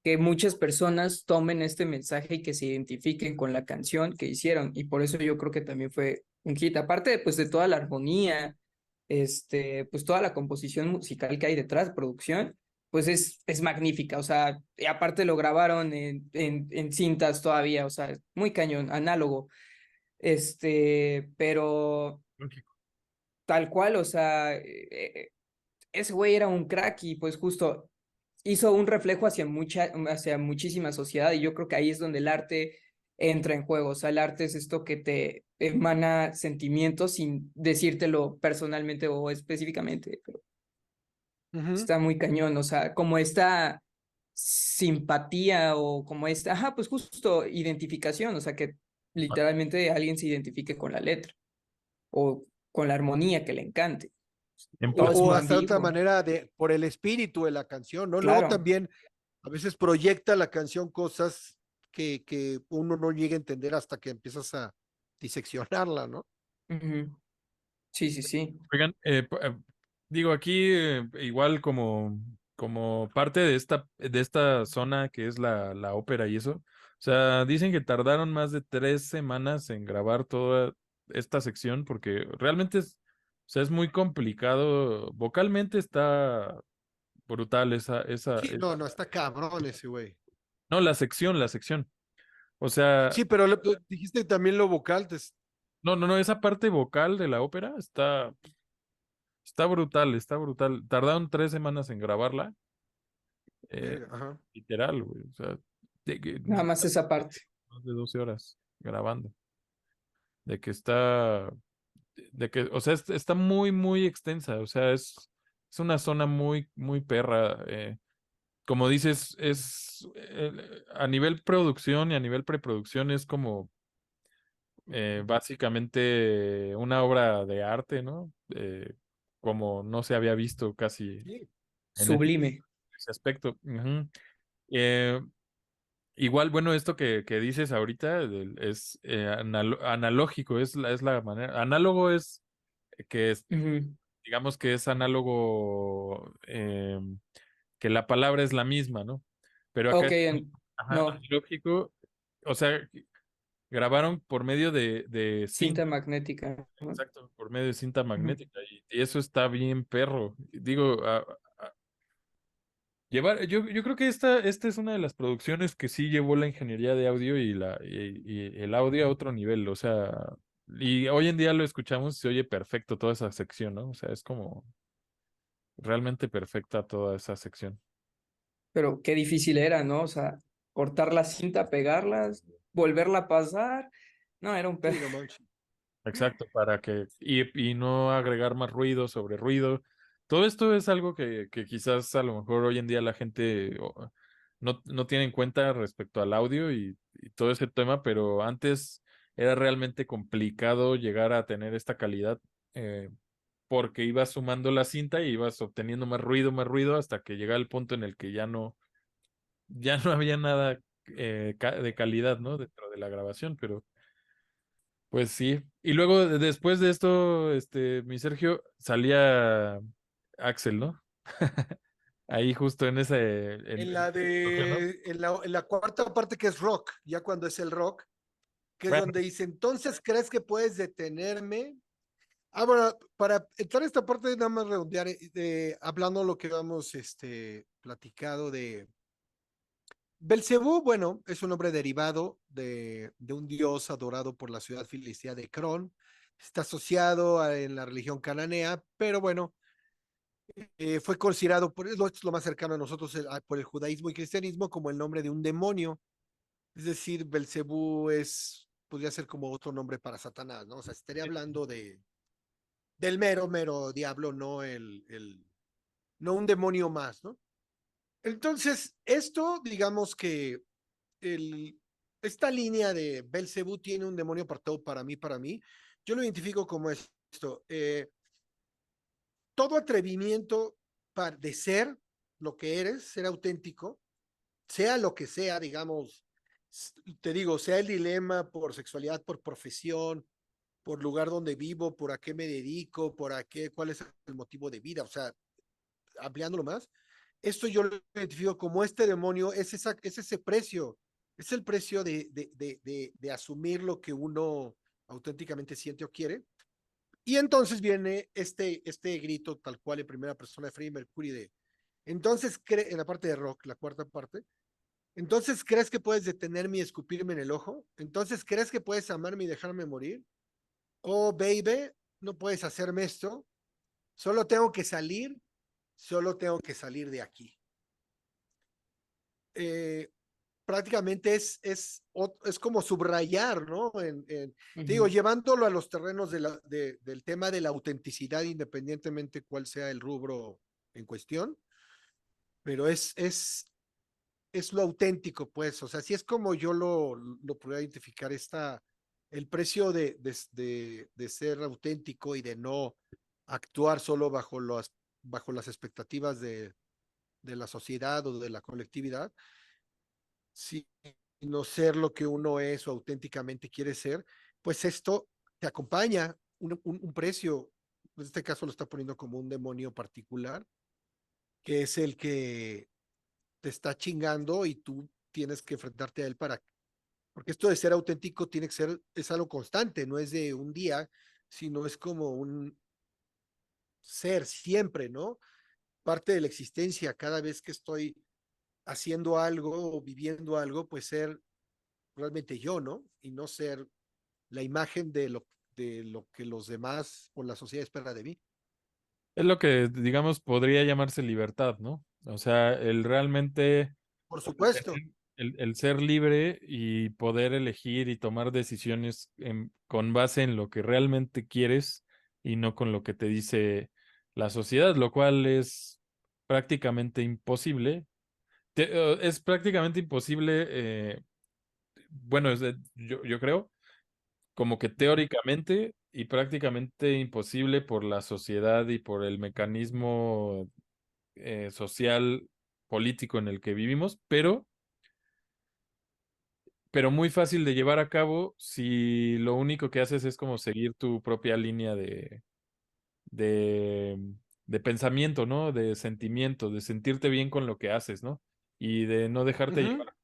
que muchas personas tomen este mensaje y que se identifiquen con la canción que hicieron. Y por eso yo creo que también fue un hit. Aparte, pues, de toda la armonía, pues toda la composición musical que hay detrás, producción, pues es magnífica. O sea, y aparte lo grabaron en cintas todavía, o sea, muy cañón, análogo. Pero Lógico. tal cual, o sea, ese güey era un crack y pues justo hizo un reflejo hacia muchísima sociedad y yo creo que ahí es donde el arte entra en juego. O sea, el arte es esto que te emana sentimientos sin decírtelo personalmente o específicamente, pero Uh -huh. está muy cañón. O sea, como esta simpatía o como esta, ajá, pues justo identificación, o sea, que literalmente alguien se identifique con la letra o con la armonía que le encante. Todo es O muy hasta otra ambiguo, manera de por el espíritu de la canción, ¿no? Luego claro. también a veces proyecta la canción cosas que uno no llega a entender hasta que empiezas a diseccionarla, ¿no? Ujú. Sí, sí, sí. Oigan, digo, aquí igual como parte de esta zona que es la ópera y eso, o sea, dicen que tardaron más de 3 semanas en grabar toda esta sección porque realmente o sea, es muy complicado, vocalmente está brutal Sí, no, no, está cabrón ese güey. no, la sección. O sea, Sí, pero dijiste también lo vocal, no, esa parte vocal de la ópera está brutal, está brutal. Tardaron 3 semanas en grabarla, eh, verga, ajá. literal, güey. O sea, Nada más esa parte. más de 12 horas grabando. De que está, o sea, está muy, muy extensa. O sea, es una zona muy, muy perra. Como dices, a nivel producción y a nivel preproducción es como básicamente una obra de arte, ¿no? Como no se había visto casi Sí. en Sublime. ese aspecto. Ujú. Eh, Igual, bueno, esto que dices ahorita es analógico, es la manera. Análogo es que Ujú. digamos que es análogo, que la palabra es la misma, ¿no? Pero acá Ok, es, ajá, no, analógico, o sea, grabaron por medio de cinta, cinta magnética, ¿no? exacto, por medio de cinta Ujú. magnética, y eso está bien perro. Digo, yo creo que esta es una de las producciones que sí llevó la ingeniería de audio y el audio a otro nivel, o sea, y hoy en día lo escuchamos y se oye perfecto toda esa sección, ¿no? O sea, es como realmente perfecta toda esa sección. Pero qué difícil era, ¿no? O sea, cortar la cinta, pegarlas, volverla a pasar. No, era un pedo. Sí, no manches. Exacto, y no agregar más ruido sobre ruido. Todo esto es algo que quizás a lo mejor hoy en día la gente no tiene en cuenta respecto al audio y todo ese tema, pero antes era realmente complicado llegar a tener esta calidad, porque ibas sumando la cinta y ibas obteniendo más ruido hasta que llegaba el punto en el que ya no había nada de calidad, ¿no? Dentro de la grabación, pero pues sí. Y luego después de esto, mi Sergio, salía Axel, ¿no? Ahí justo en ese, En en la ese toque, ¿no? de, en la cuarta parte que es rock, ya cuando es el rock, que es Bueno, donde dice, entonces, ¿crees que puedes detenerme? Ah, bueno, para entrar a esta parte, nada más redondear, hablando lo que hemos platicado de Belcebú, bueno, es un nombre derivado de un dios adorado por la ciudad filistea de Cron. Está asociado en la religión cananea, pero bueno, fue considerado, es lo más cercano a nosotros, por el judaísmo y cristianismo, como el nombre de un demonio. Es decir, Belcebú podría ser como otro nombre para Satanás, ¿no? O sea, estaría hablando del mero, mero diablo, no un demonio más, ¿no? Entonces, esto, digamos que el, esta línea de Belcebú tiene un demonio apartado para mí, yo lo identifico como esto, todo atrevimiento de ser lo que eres, ser auténtico, sea lo que sea, digamos, te digo, sea el dilema por sexualidad, por profesión, por lugar donde vivo, por a qué me dedico, cuál es el motivo de vida, o sea, ampliándolo más, esto yo lo identifico como este demonio, es ese precio, es el precio de asumir lo que uno auténticamente siente o quiere. Y entonces viene este grito tal cual en primera persona de Freddie Mercury entonces, en la parte de rock, la cuarta parte, entonces crees que puedes detenerme y escupirme en el ojo, entonces crees que puedes amarme y dejarme morir, oh baby, no puedes hacerme esto, solo tengo que salir, solo tengo que salir de aquí. Eh, Prácticamente es como subrayar, ¿no? Te digo, Ujú. llevándolo a los terrenos del tema de la autenticidad, independientemente cuál sea el rubro en cuestión, pero es lo auténtico, pues, o sea, si es como yo lo puedo identificar, el precio de ser auténtico y de no actuar solo bajo las expectativas de la sociedad o de la colectividad, sino ser lo que uno es o auténticamente quiere ser, pues esto te acompaña un precio, en este caso lo está poniendo como un demonio particular, que es el que te está chingando y tú tienes que enfrentarte a él porque esto de ser auténtico tiene que ser, es algo constante, no es de un día, sino es como un ser siempre, ¿no? Parte de la existencia, cada vez que estoy haciendo algo o viviendo algo, pues ser realmente yo, ¿no? Y no ser la imagen de lo que los demás o la sociedad espera de mí. Es lo que, digamos, podría llamarse libertad, ¿no? O sea, el realmente Por supuesto. el ser libre y poder elegir y tomar decisiones con base en lo que realmente quieres y no con lo que te dice la sociedad, lo cual es prácticamente imposible. Es prácticamente imposible, bueno, yo creo, como que teóricamente y prácticamente imposible por la sociedad y por el mecanismo social político en el que vivimos, pero muy fácil de llevar a cabo si lo único que haces es como seguir tu propia línea de, de pensamiento, ¿no? De sentimiento, de sentirte bien con lo que haces, ¿no? Y de no dejarte Ujú. llevar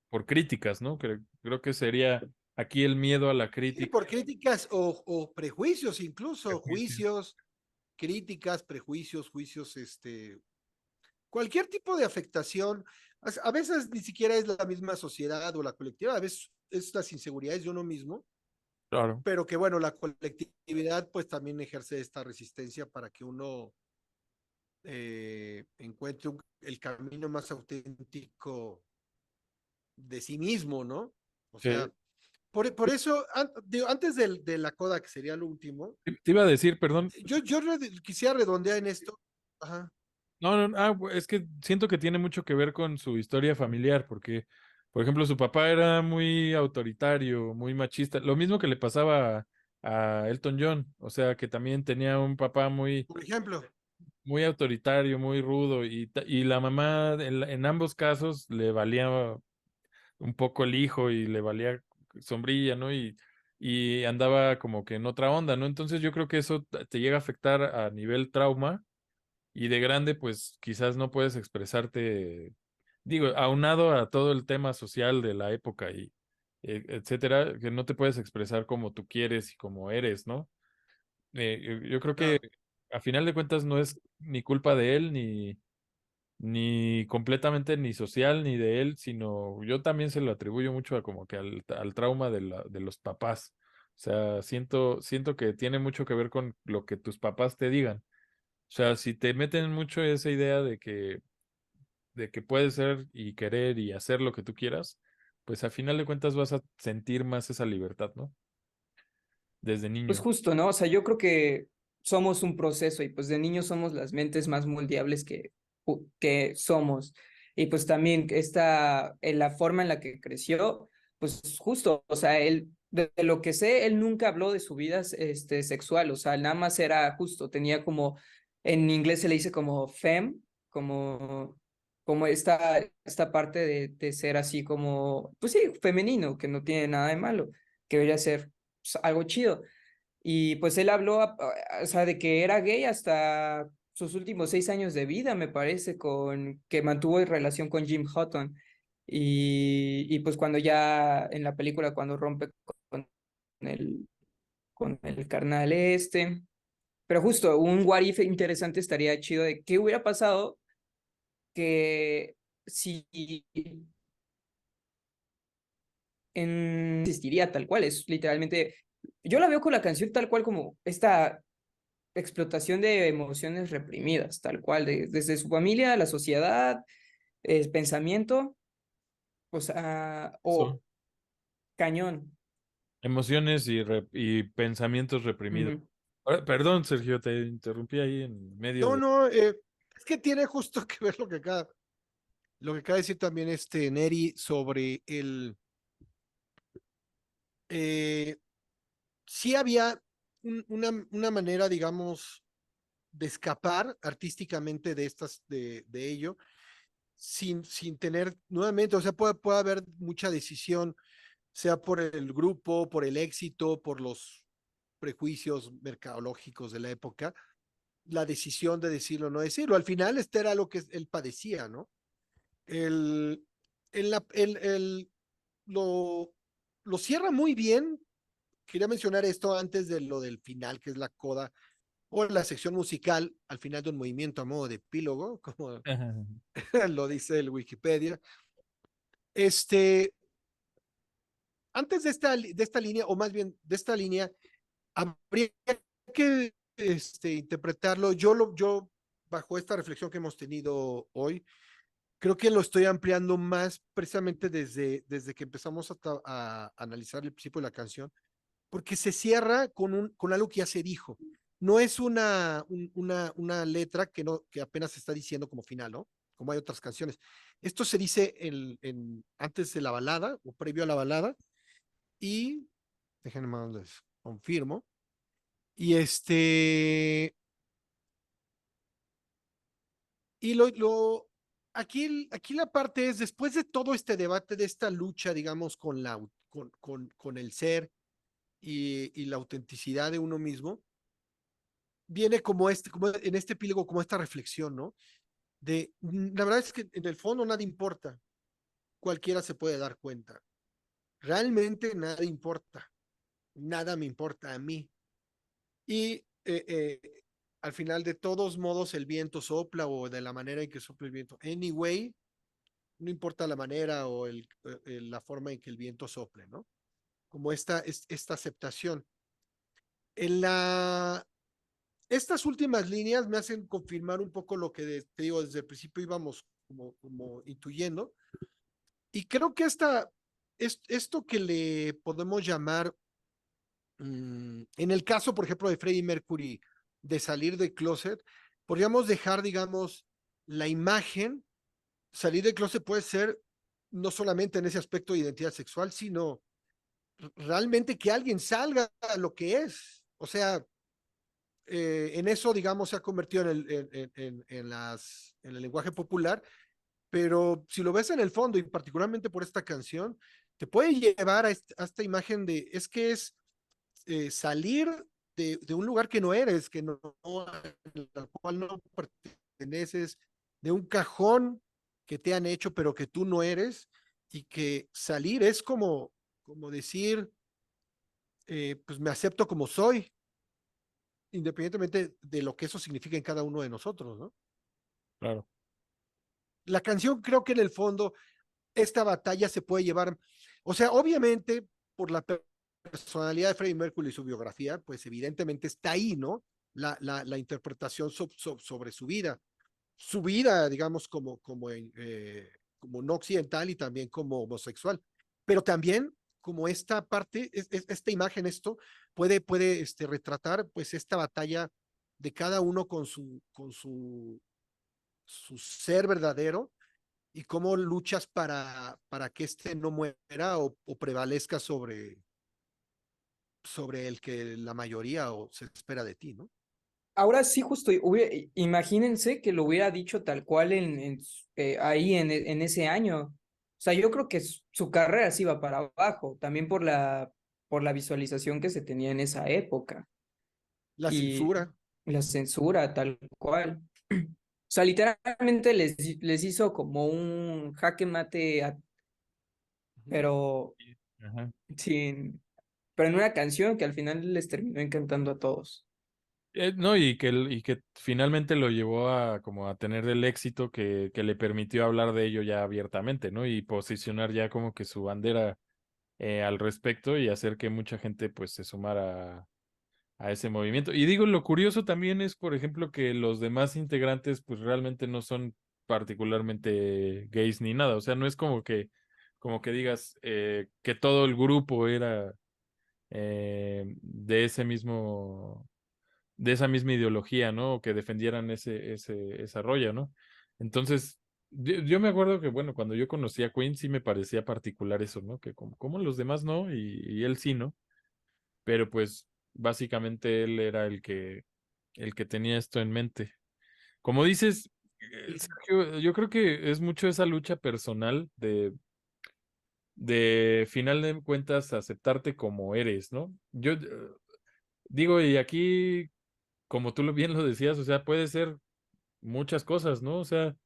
por críticas, ¿no? Creo que sería aquí el miedo a la Sí, crítica. por críticas o prejuicios, incluso Prejuicios. juicios, críticas, prejuicios, juicios, cualquier tipo de afectación. A veces ni siquiera es la misma sociedad o la colectiva, a veces es las inseguridades de uno mismo, Claro. pero que bueno, la colectividad pues también ejerce esta resistencia para que uno encuentre el camino más auténtico de sí mismo, ¿no? O Sí. sea, por eso, digo, antes de la coda, que sería lo último, Te iba a decir, perdón. yo quisiera redondear en esto. Ajá. No, no, es que siento que tiene mucho que ver con su historia familiar, porque, por ejemplo, su papá era muy autoritario, muy machista, lo mismo que le pasaba a Elton John, o sea, que también tenía un papá Por ejemplo, muy autoritario, muy rudo, y la mamá en ambos casos le valía un poco el hijo y le valía sombrilla, ¿no? Y andaba como que en otra onda, ¿no? Entonces yo creo que eso te llega a afectar a nivel trauma y de grande, pues quizás no puedes expresarte, digo, aunado a todo el tema social de la época y etcétera, que no te puedes expresar como tú quieres y como eres, ¿no? Yo creo que claro, a final de cuentas no es ni culpa de él, ni completamente ni social, ni de él, sino yo también se lo atribuyo mucho a como que al trauma de los papás. O sea, siento que tiene mucho que ver con lo que tus papás te digan. O sea, si te meten mucho esa idea de que puedes ser y querer y hacer lo que tú quieras, pues a final de cuentas vas a sentir más esa libertad, ¿no? Desde Pues niño. justo, ¿no? O sea, yo creo que somos un proceso y pues de niños somos las mentes más moldeables que somos. Y pues también en la forma en la que creció, pues justo, o sea, él, de lo que sé, él nunca habló de su vida sexual, o sea, nada más era justo, tenía como, en inglés se le dice como femme, como, como esta parte de ser así como, pues sí, femenino, que no tiene nada de malo, que debería ser pues, algo chido. Y pues él habló, o sea, de que era gay hasta sus últimos 6 años de vida, me parece, que mantuvo relación con Jim Hutton. Y pues cuando ya en la película, cuando rompe con el, con el carnal este. Pero justo, un what if interesante estaría chido de qué hubiera pasado que si existiría tal cual, es literalmente, yo la veo con la canción tal cual como esta explotación de emociones reprimidas, tal cual, desde su familia, la sociedad, pensamiento, o sea, o Eso. cañón. Emociones y pensamientos reprimidos. Ujú. Ahora, perdón, Sergio, te interrumpí ahí en medio no, de... no, es que tiene justo que ver lo que acaba de decir también Neri sobre eh, sí había una manera, digamos, de escapar artísticamente de ello, sin tener nuevamente, o sea, puede haber mucha decisión, sea por el grupo, por el éxito, por los prejuicios mercadológicos de la época, la decisión de decirlo o no decirlo. Al final, este era lo que él padecía, ¿no? El, el lo cierra muy bien. Quería mencionar esto antes de lo del final, que es la coda o la sección musical al final de un movimiento a modo de epílogo, como lo dice el Wikipedia. Este, antes de esta línea, o más bien de esta línea, habría que interpretarlo. Yo, bajo esta reflexión que hemos tenido hoy, creo que lo estoy ampliando más precisamente desde que empezamos a analizar el principio de la canción, porque se cierra con algo que ya se dijo. No es una letra que, no, que apenas se está diciendo como final, ¿no? Como hay otras canciones. Esto se dice antes de la balada o previo a la balada y, déjenme más les confirmo, y aquí la parte es, después de todo este debate, de esta lucha, digamos, con el ser y la autenticidad de uno mismo, viene como en este epílogo, como esta reflexión, ¿no? La verdad es que en el fondo nada importa, cualquiera se puede dar cuenta. Realmente nada importa, nada me importa a mí. Y al final, de todos modos, el viento sopla o de la manera en que sopla el viento. Anyway, no importa la manera o la forma en que el viento sople, ¿no? Como esta aceptación. En estas últimas líneas me hacen confirmar un poco lo que te digo, desde el principio íbamos como intuyendo. Y creo que esto que le podemos llamar, en el caso, por ejemplo, de Freddie Mercury, de salir del closet, podríamos dejar, digamos, la imagen. Salir del closet puede ser no solamente en ese aspecto de identidad sexual, sino realmente que alguien salga a lo que es. O sea, en eso, digamos, se ha convertido en el lenguaje popular, pero si lo ves en el fondo, y particularmente por esta canción, te puede llevar a esta imagen de, es que es salir de un lugar que no eres, al cual no perteneces, de un cajón que te han hecho, pero que tú no eres, y que salir es como decir, pues me acepto como soy, independientemente de lo que eso significa en cada uno de nosotros, ¿no? Claro. La canción, creo que en el fondo esta batalla se puede llevar, o sea, obviamente por la personalidad de Freddie Mercury y su biografía, pues evidentemente está ahí, ¿no? La interpretación sobre su vida, digamos, como no occidental y también como homosexual, pero también como esta parte, esta imagen, esto puede retratar pues esta batalla de cada uno con su ser verdadero, y cómo luchas para que no muera o prevalezca sobre el que la mayoría o se espera de ti, ¿no? Ahora sí, justo, imagínense que lo hubiera dicho tal cual ahí en ese año. O sea, yo creo que su carrera sí iba para abajo, también por la visualización que se tenía en esa época La y censura. la censura tal cual. O sea, literalmente les hizo como un jaque mate, Ujú. pero Ajá. sin, pero en una canción que al final les terminó encantando a todos. No, y que finalmente lo llevó a como a tener el éxito que le permitió hablar de ello ya abiertamente, ¿no? Y posicionar ya como que su bandera al respecto y hacer que mucha gente pues se sumara a ese movimiento. Y digo, lo curioso también es, por ejemplo, que los demás integrantes pues realmente no son particularmente gays ni nada. O sea, no es como que digas que todo el grupo era de esa misma ideología, ¿no? O que defendieran esa rolla, ¿no? Entonces, yo me acuerdo que, bueno, cuando yo conocí a Queen sí me parecía particular eso, ¿no? Que como los demás no, y él sí, ¿no? Pero pues básicamente él era el que tenía esto en mente. Como dices, Sergio, yo creo que es mucho esa lucha personal de final de cuentas aceptarte como eres, ¿no? Yo digo, y aquí, como tú bien lo decías, o sea, puede ser muchas cosas, ¿no? O sea,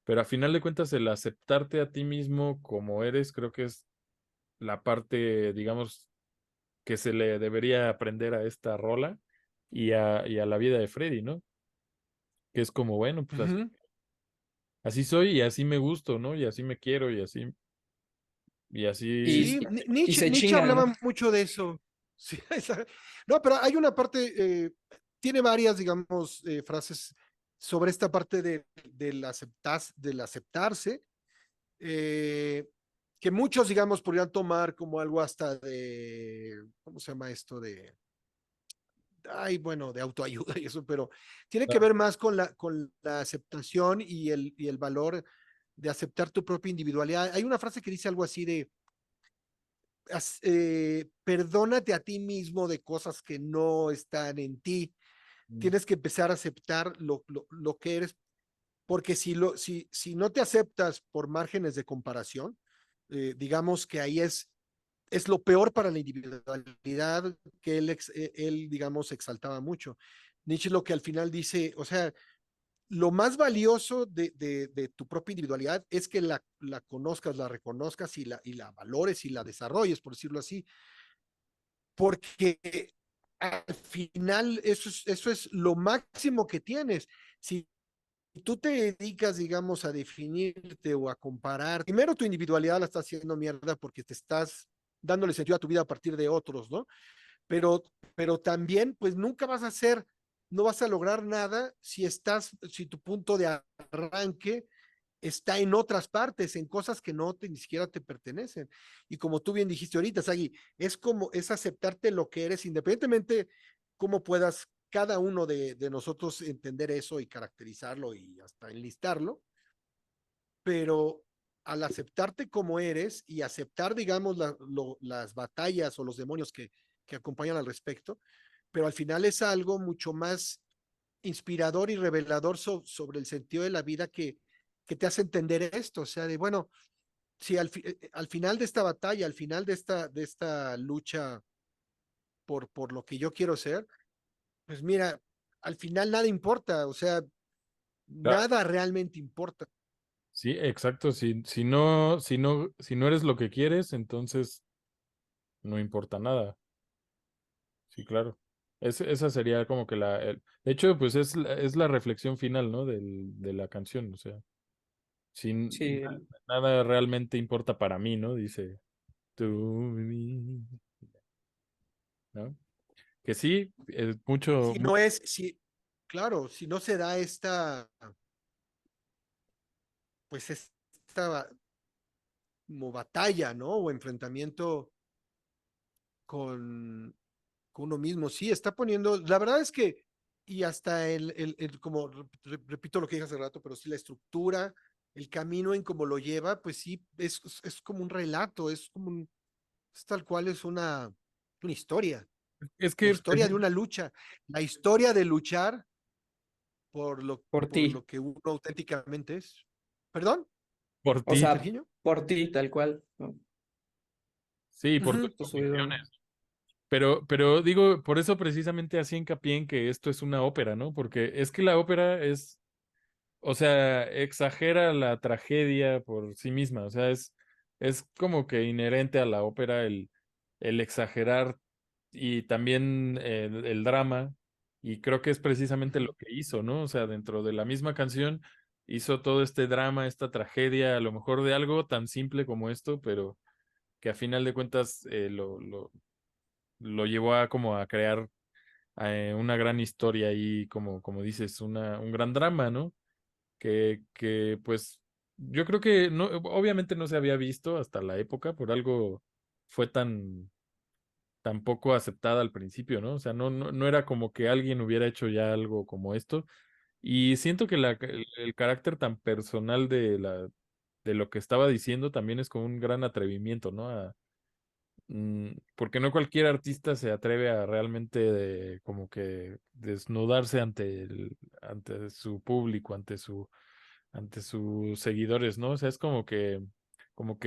pero a final de cuentas el aceptarte a ti mismo como eres, creo que es la parte, digamos, que se le debería aprender a esta rola y a la vida de Freddy, ¿no? Que es como, bueno, pues así, Ujú. así soy y así me gusto, ¿no? Y así me quiero y así. Y así, Sí, Y, y Nietzsche, se Nietzsche chingan, ¿no? hablaba mucho de eso. Sí, no, pero hay una parte, tiene varias, digamos, frases sobre esta parte del aceptarse, eh, que muchos, digamos, podrían tomar como algo hasta de, ¿cómo se llama esto? Ay, bueno, de autoayuda y eso, pero tiene que ver más con la aceptación y el valor de aceptar tu propia individualidad. Hay una frase que dice algo así de, perdónate a ti mismo de cosas que no están en ti. Tienes que empezar a aceptar lo que eres, porque si no te aceptas por márgenes de comparación, digamos que ahí es lo peor para la individualidad que él, digamos, exaltaba mucho. Nietzsche lo que al final dice, o sea, lo más valioso de tu propia individualidad es que la conozcas, la reconozcas y la valores y la desarrolles, por decirlo así, porque al final eso es lo máximo que tienes. Si tú te dedicas, digamos, a definirte o a comparar, primero tu individualidad la estás haciendo mierda porque te estás dándole sentido a tu vida a partir de otros, ¿no? Pero, pero también, pues nunca vas a hacer, no vas a lograr nada si tu punto de arranque está en otras partes, en cosas que ni siquiera te pertenecen. Y como tú bien dijiste ahorita, Sagi, es aceptarte lo que eres, independientemente cómo puedas cada uno de nosotros entender eso y caracterizarlo y hasta enlistarlo, pero al aceptarte como eres y aceptar, digamos, las batallas o los demonios que acompañan al respecto, pero al final es algo mucho más inspirador y revelador sobre el sentido de la vida que te hace entender esto, o sea, de bueno, si al final de esta batalla, al final de esta lucha por lo que yo quiero ser, pues mira, al final nada importa, o sea, claro, nada realmente importa. sí, exacto. Si no eres lo que quieres, entonces no importa nada. Sí, claro. Esa sería como que de hecho, pues es la reflexión final, ¿no? De la canción. O sea, sin Sí, nada realmente importa para mí, ¿no? Dice tú, mí, ¿no? Que sí, es mucho, Si no es, si, claro, si no se da pues esta como batalla, ¿no? O enfrentamiento con, con uno mismo. Sí, está poniendo, la verdad es que, y hasta como repito lo que dije hace rato, pero sí la estructura, el camino en cómo lo lleva, pues sí, es como un relato, es tal cual es una historia, es la que historia de una lucha, la historia de luchar por por ti. lo que uno auténticamente es. ¿Perdón, por O ti, sea, Sergiño? por ti, tal cual, ¿no? sí, por tus Ujú. Por su ídolo. convicciones. Pero digo, por eso precisamente hacía hincapié en que esto es una ópera, ¿no? Porque es que la ópera es, o sea, exagera la tragedia por sí misma, o sea, es como que inherente a la ópera el exagerar y también el drama, y creo que es precisamente Ujú. lo que hizo, ¿no? O sea, dentro de la misma canción hizo todo este drama, esta tragedia, a lo mejor de algo tan simple como esto, pero que a final de cuentas lo llevó a como a crear una gran historia ahí, como dices, un gran drama, ¿no? Que pues yo creo que no, obviamente no se había visto hasta la época, por algo fue tan poco aceptada al principio, ¿no? O sea, no era como que alguien hubiera hecho ya algo como esto. Y siento que el carácter tan personal de lo que estaba diciendo también es como un gran atrevimiento, ¿no? Porque no cualquier artista se atreve a realmente como que desnudarse ante su público, ante sus seguidores, ¿no? O sea, es como que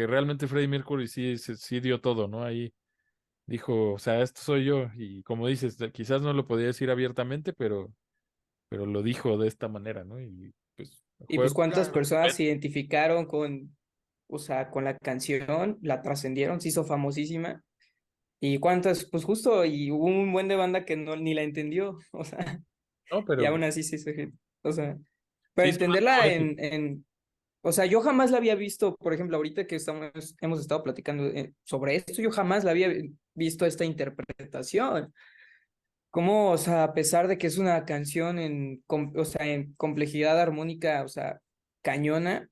realmente Freddie Mercury sí dio todo, ¿no? Ahí dijo, o sea, esto soy yo, y como dices, quizás no lo podía decir abiertamente, pero lo dijo de esta manera, ¿no? Y pues Y fue pues cuántas Claro. personas se identificaron con, o sea, con la canción, la trascendieron, se hizo famosísima. Y cuántas, pues justo, y hubo un buen de banda que no, ni la entendió, o sea, no, y pero aún así se hizo hit. O sea, pero se hizo más por entenderla eso. en, O sea, yo jamás la había visto, por ejemplo, ahorita que hemos estado platicando sobre esto, yo jamás la había visto esta interpretación. Cómo, o sea, a pesar de que es una canción o sea, en complejidad armónica, o sea, cañona,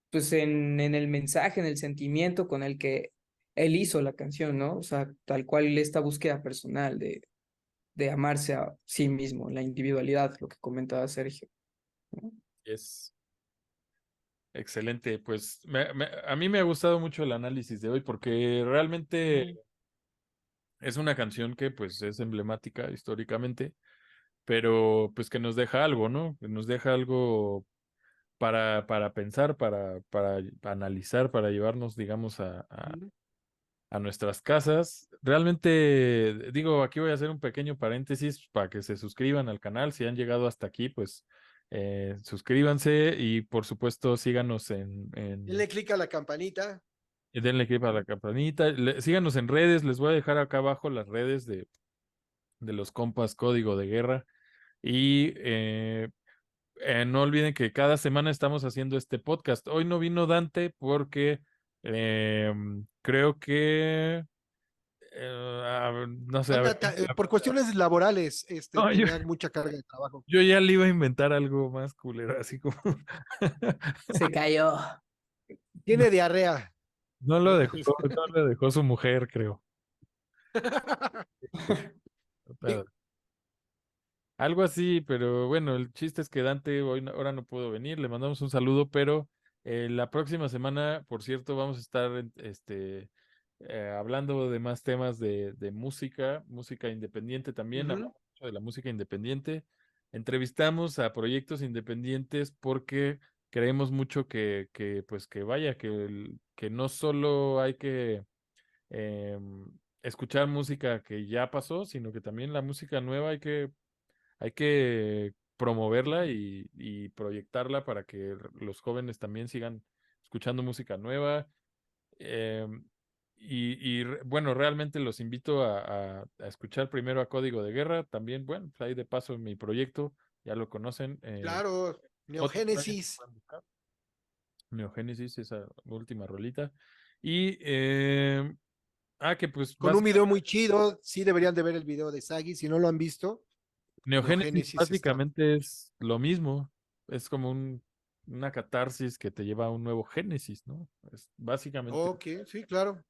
pues en el mensaje, en el sentimiento con el que él hizo la canción, ¿no? O sea, tal cual esta búsqueda personal de amarse a sí mismo, la individualidad, lo que comentaba Sergio, ¿no? Es excelente. Pues a mí me ha gustado mucho el análisis de hoy porque realmente Ujú. es una canción que pues es emblemática históricamente, pero pues que nos deja algo, ¿no? Que nos deja algo para pensar, para analizar, para llevarnos, digamos, Ujú. a nuestras casas. Realmente, digo, aquí voy a hacer un pequeño paréntesis para que se suscriban al canal. Si han llegado hasta aquí, pues suscríbanse y por supuesto síganos Denle clic a la campanita. y denle click a la campanita. Síganos en redes, les voy a dejar acá abajo las redes de los compas Código de Guerra. Y no olviden que cada semana estamos haciendo este podcast. Hoy no vino Dante porque creo que no sé, a ver. Por cuestiones laborales, No, tenía mucha carga de trabajo. yo ya le iba a inventar algo más culero, así como Se cayó. no, Tiene diarrea. no lo dejó su mujer, creo. Pero algo así, pero bueno, el chiste es que Dante ahora no pudo venir, le mandamos un saludo, pero la próxima semana, por cierto, vamos a estar hablando de más temas de música, música independiente también, Ujú. hablamos mucho de la música independiente. Entrevistamos a proyectos independientes porque creemos mucho pues que vaya, que no solo hay que escuchar música que ya pasó, sino que también la música nueva hay que promoverla y proyectarla para que los jóvenes también sigan escuchando música nueva. em, bueno, realmente los invito a escuchar primero a Código de Guerra. También, bueno, pues ahí de paso en mi proyecto, ya lo conocen. Claro, Spotify, Neogénesis. pueden buscar Neogénesis, esa última rolita. Y, que pues Con un video básicamente muy chido. Sí deberían de ver el video de Sagi. Si no lo han visto, Neogénesis Neogénesis está. básicamente es lo mismo, es como una catarsis que te lleva a un nuevo génesis, ¿no? Es básicamente Ok, sí, claro.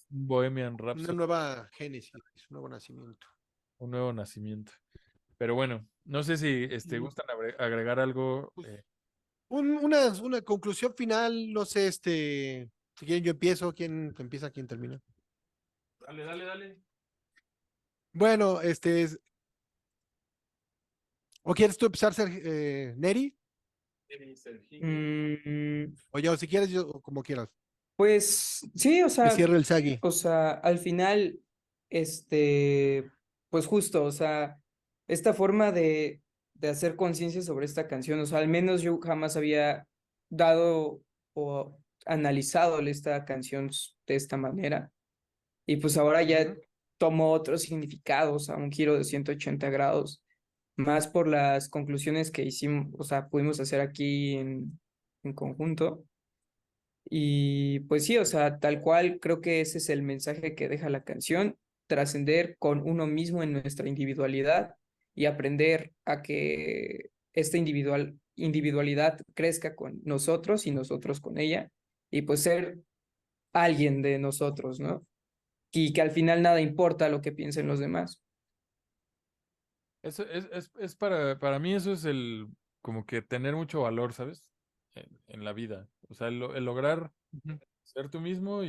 un Bohemian Una Rhapsody, nueva génesis, un nuevo nacimiento. un nuevo nacimiento. Pero bueno, no sé si Mm, gustan agregar algo. pues, una conclusión final, no sé, si quieren yo empiezo, quién empieza, quién termina. Dale, dale, dale. Bueno, ¿o quieres tú empezar, Neri? Serginho. Mm, O ya, o si quieres, yo, o como quieras. pues sí, Que cierre el Sagi. o sea, al final, pues justo, o sea, esta forma de hacer conciencia sobre esta canción, o sea, al menos yo jamás había dado o analizado esta canción de esta manera, y pues ahora ya Ujú. tomó otros significados, a un giro de 180 grados, más por las conclusiones que hicimos, o sea, pudimos hacer aquí en conjunto. Y pues sí, o sea, tal cual creo que ese es el mensaje que deja la canción, trascender con uno mismo en nuestra individualidad y aprender a que esta individualidad crezca con nosotros y nosotros con ella, y pues ser alguien de nosotros, ¿no? Y que al final nada importa lo que piensen los demás. Eso es para mí eso es como que tener mucho valor, ¿sabes? En la vida. O sea, el lograr Ujú. ser tú mismo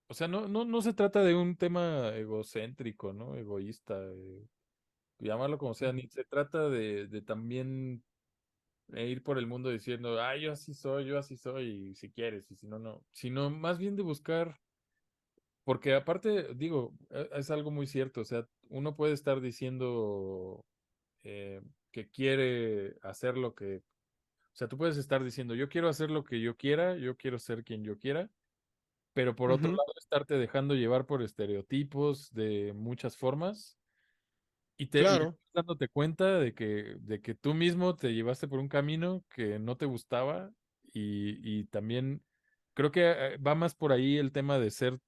o sea, no se trata de un tema egocéntrico, ¿no? Egoísta, llamarlo como sea, ni se trata de también ir por el mundo diciendo, yo así soy, y si quieres, y si no, no, sino más bien de buscar, porque aparte, digo, es algo muy cierto, o sea, uno puede estar diciendo que quiere hacer o sea, tú puedes estar diciendo, yo quiero hacer lo que yo quiera, yo quiero ser quien yo quiera, pero por otro Ujú. lado, estarte dejando llevar por estereotipos de muchas formas y Claro, dándote cuenta de que tú mismo te llevaste por un camino que no te gustaba y también creo que va más por ahí el tema de ser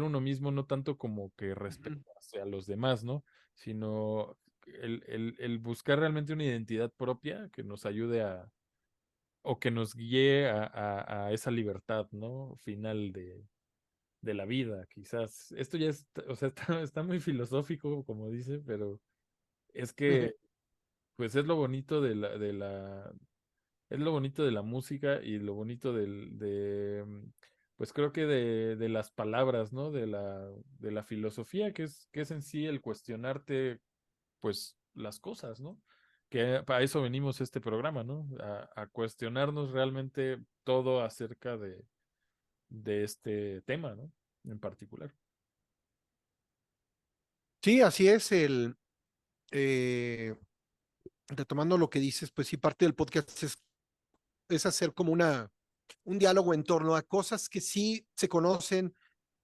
uno mismo, no tanto como que Ujú. respecto hacia los demás, ¿no? Sino el buscar realmente una identidad propia que nos ayude o que nos guíe a esa libertad, ¿no? Final de la vida, quizás. Esto ya es, o sea, está muy filosófico, como dice, pero es que, pues es lo bonito es lo bonito de la música y lo bonito pues creo que de las palabras, ¿no? De la filosofía, que es en sí el cuestionarte, pues, las cosas, ¿no? Que para eso venimos a este programa, ¿no? A cuestionarnos realmente todo acerca de este tema, ¿no? En particular. Sí, así es eh, retomando lo que dices, pues sí, parte del podcast es hacer como un diálogo en torno a cosas que sí se conocen,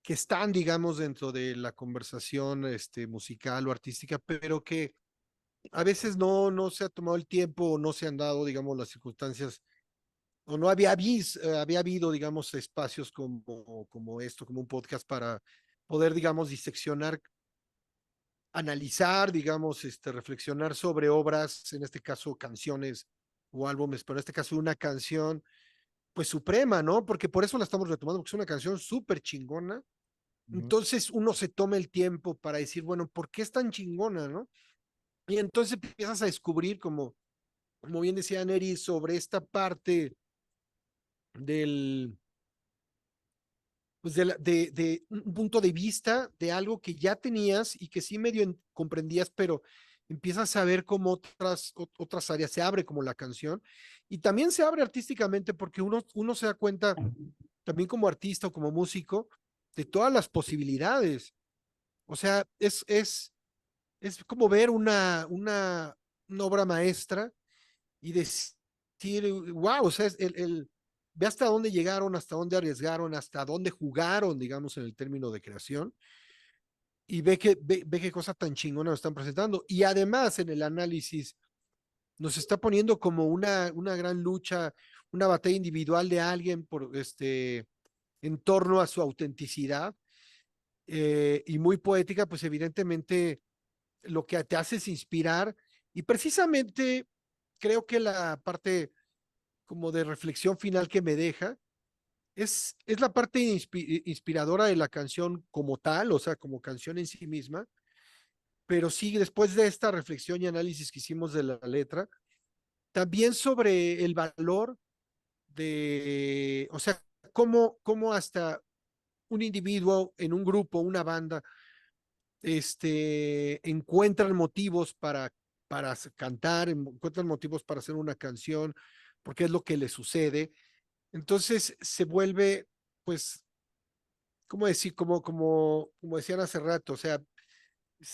que están, digamos, dentro de la conversación musical o artística, pero que a veces no se ha tomado el tiempo o no se han dado, digamos, las circunstancias o no había habido, digamos, espacios como esto, como un podcast para poder, digamos, diseccionar, analizar, digamos, reflexionar sobre obras, en este caso canciones o álbumes, pero en este caso una canción, pues suprema, ¿no? Porque por eso la estamos retomando, porque es una canción súper chingona. Ujú, Entonces uno se toma el tiempo para decir, bueno, ¿por qué es tan chingona, no? Y entonces empiezas a descubrir, como bien decía Neri, sobre esta parte del, pues de un punto de vista de algo que ya tenías y que sí medio comprendías, pero empiezas a ver cómo otras áreas se abre como la canción y también se abre artísticamente porque uno se da cuenta también como artista o como músico de todas las posibilidades. O sea, es como ver una obra maestra y decir, wow, o sea, ve hasta dónde llegaron, hasta dónde arriesgaron, hasta dónde jugaron, digamos, en el término de creación, y ve qué cosa tan chingona nos están presentando. Y además en el análisis nos está poniendo como una gran lucha, una batalla individual de alguien en torno a su autenticidad y muy poética, pues evidentemente lo que te hace es inspirar y precisamente creo que la parte como de reflexión final que me deja es la parte inspiradora de la canción como tal, o sea, como canción en sí misma, pero sí, después de esta reflexión y análisis que hicimos de la letra, también sobre el valor o sea, cómo hasta un individuo en un grupo, una banda, encuentran motivos para cantar, encuentran motivos para hacer una canción, porque es lo que le sucede. Entonces se vuelve, pues, ¿cómo decir? Como decían hace rato, o sea,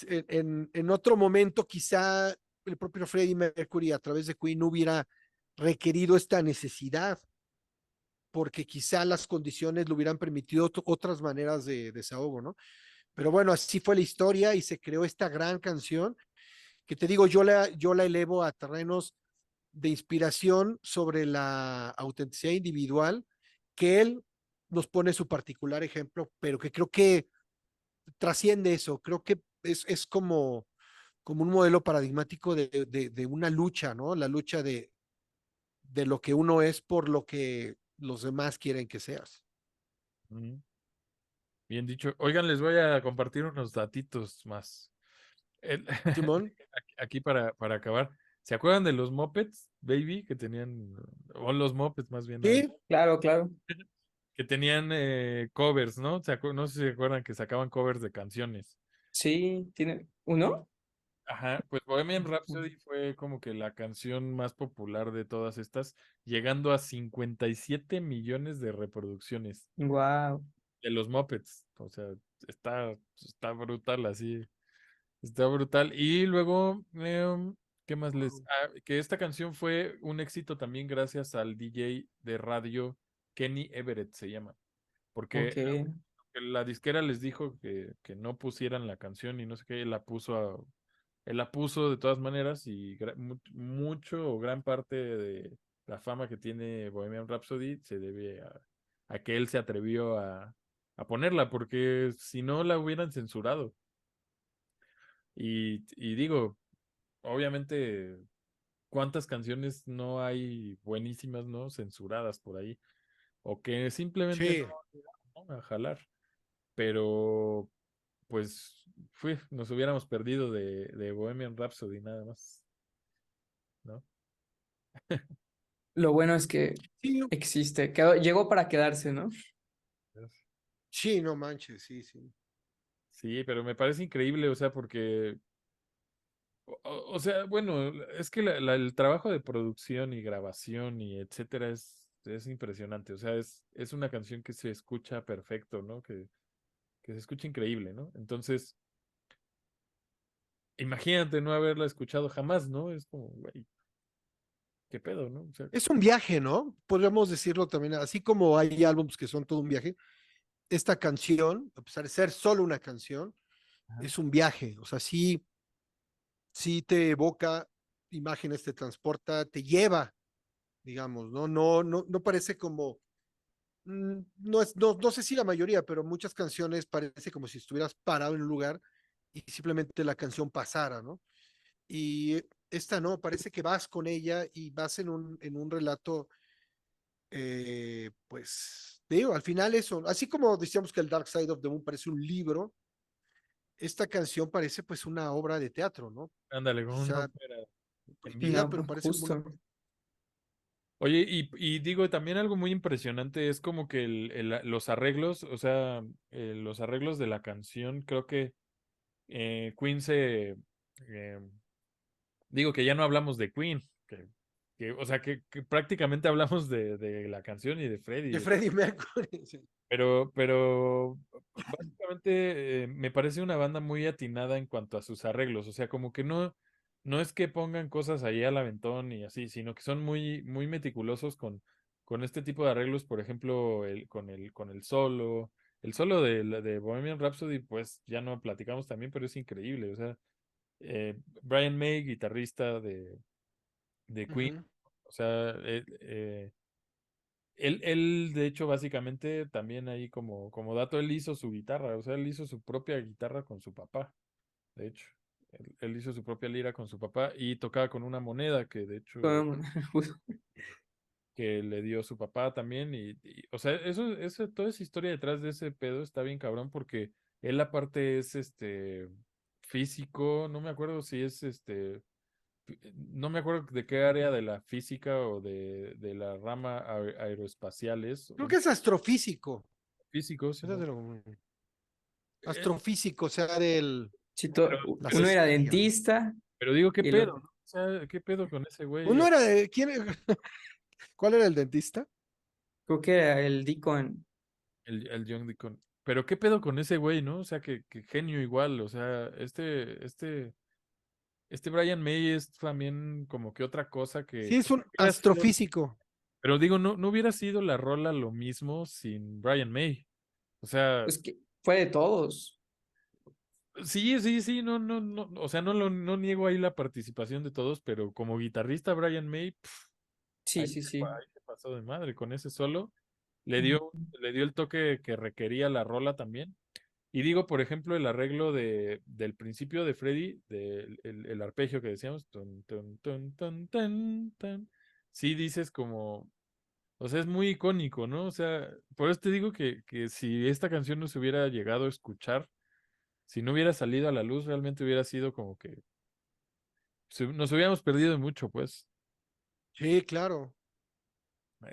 en otro momento quizá el propio Freddie Mercury a través de Queen no hubiera requerido esta necesidad, porque quizá las condiciones le hubieran permitido otras maneras de desahogo, ¿no? Pero bueno, así fue la historia y se creó esta gran canción que te digo, yo la elevo a terrenos de inspiración sobre la autenticidad individual, que él nos pone su particular ejemplo, pero que creo que trasciende eso, creo que es como un modelo paradigmático de una lucha, ¿no? La lucha de lo que uno es por lo que los demás quieren que seas. ujú. Bien dicho. Oigan, les voy a compartir unos datitos más. El- Simón, aquí para acabar. ¿Se acuerdan de los Muppets, Baby, que tenían, o los Muppets más bien, sí, Claro, claro. que tenían covers, ¿no? No sé si se acuerdan que sacaban covers de canciones. Sí, ¿tiene uno? Ajá, pues Bohemian Rhapsody fue como que la canción más popular de todas estas, llegando a 57 millones de reproducciones Wow. de los Muppets. O sea, está brutal así. Está brutal. Y luego, ¿qué más les? Que esta canción fue un éxito también gracias al DJ de radio Kenny Everett se llama. Porque Ok. la disquera les dijo que no pusieran la canción y no sé qué, él la puso de todas maneras y mucho o gran parte la fama que tiene Bohemian Rhapsody se debe a que él se atrevió a ponerla, porque si no la hubieran censurado. Y digo, obviamente, ¿cuántas canciones no hay buenísimas, no? Censuradas por ahí, o que simplemente Sí, no van a jalar, pero pues nos hubiéramos perdido de Bohemian Rhapsody nada más, ¿no? Lo bueno es que sí, existe, llegó para quedarse, ¿no? sí, no manches, sí, sí. Sí, pero me parece increíble, o sea, porque, o sea, bueno, es que el trabajo de producción y grabación y etcétera es impresionante, o sea, es una canción que se escucha perfecto, ¿no? Que se escucha increíble, ¿no? Entonces, imagínate no haberla escuchado jamás, ¿no? Es como, güey, ¿qué pedo, no? O sea, Es un viaje, ¿no? Podríamos decirlo también, así como hay álbumes que son todo un viaje, esta canción, a pesar de ser solo una canción, ajá. es un viaje, o sea, sí, sí te evoca imágenes, te transporta, te lleva, digamos, ¿no? No parece como, no sé si la mayoría, pero muchas canciones parece como si estuvieras parado en un lugar y simplemente la canción pasara, ¿no? Y esta no, parece que vas con ella y vas en un relato, pues, digo, al final eso, así como decíamos que el Dark Side of the Moon parece un libro, esta canción parece pues una obra de teatro, ¿no? Ándale, con una Quizá ópera en vida, vivo. No, pero parece como una... justo. Oye, y digo, también algo muy impresionante es como que los arreglos, o sea, los arreglos de la canción, creo que Queen eh, digo que ya no hablamos de Queen, o sea, que prácticamente hablamos de la canción y de Freddie, De Freddie Mercury. Sí. pero básicamente me parece una banda muy atinada en cuanto a sus arreglos, o sea, como que no es que pongan cosas ahí al aventón y así, sino que son muy meticulosos con este tipo de arreglos, por ejemplo, con el solo de Bohemian Rhapsody, pues ya no platicamos también, pero es increíble, o sea, Brian May, guitarrista de Queen, Ujú. o sea, él, de hecho, básicamente también ahí como dato, él hizo su guitarra, o sea, él hizo su propia guitarra con su papá, de hecho. Él hizo su propia lira con su papá y tocaba con una moneda que, de hecho, Justo. que le dio su papá también. O sea, toda esa historia detrás de ese pedo está bien cabrón porque él aparte es físico, no me acuerdo si es no me acuerdo de qué área de la física o de la rama aeroespacial es, Creo que es astrofísico. físico, Eso es Simón. de lo- Eh, Astrofísico, o sea, de Sí, las uno era estrellas, ¿no? dentista pero digo, ¿qué y el pedo, otro. no? O sea, ¿qué pedo con ese güey? Uno era de... ¿Quién? ¿Cuál era el dentista? Creo que era el Deacon. El John Deacon. Pero qué pedo con ese güey, ¿no? O sea, que genio igual. O sea, este Brian May es también como que otra cosa Sí, que es un hubiera sido. astrofísico. Pero digo, no hubiera sido la rola lo mismo sin Brian May. O sea, Pues que fue de todos. sí, no. O sea, no niego ahí la participación de todos, pero como guitarrista Brian May, Sí, sí, sí. ahí se pasó de madre con ese solo. Ujú. Le dio el toque que requería la rola también. Y digo, por ejemplo, el arreglo del principio de Freddy, el arpegio que decíamos, tun, tun, tun, tun, tun, tun, sí dices como, o sea, es muy icónico, ¿no? O sea, por eso te digo que si esta canción no se hubiera llegado a escuchar, si no hubiera salido a la luz, realmente hubiera sido como que nos hubiéramos perdido de mucho, pues, Sí, claro. Sí,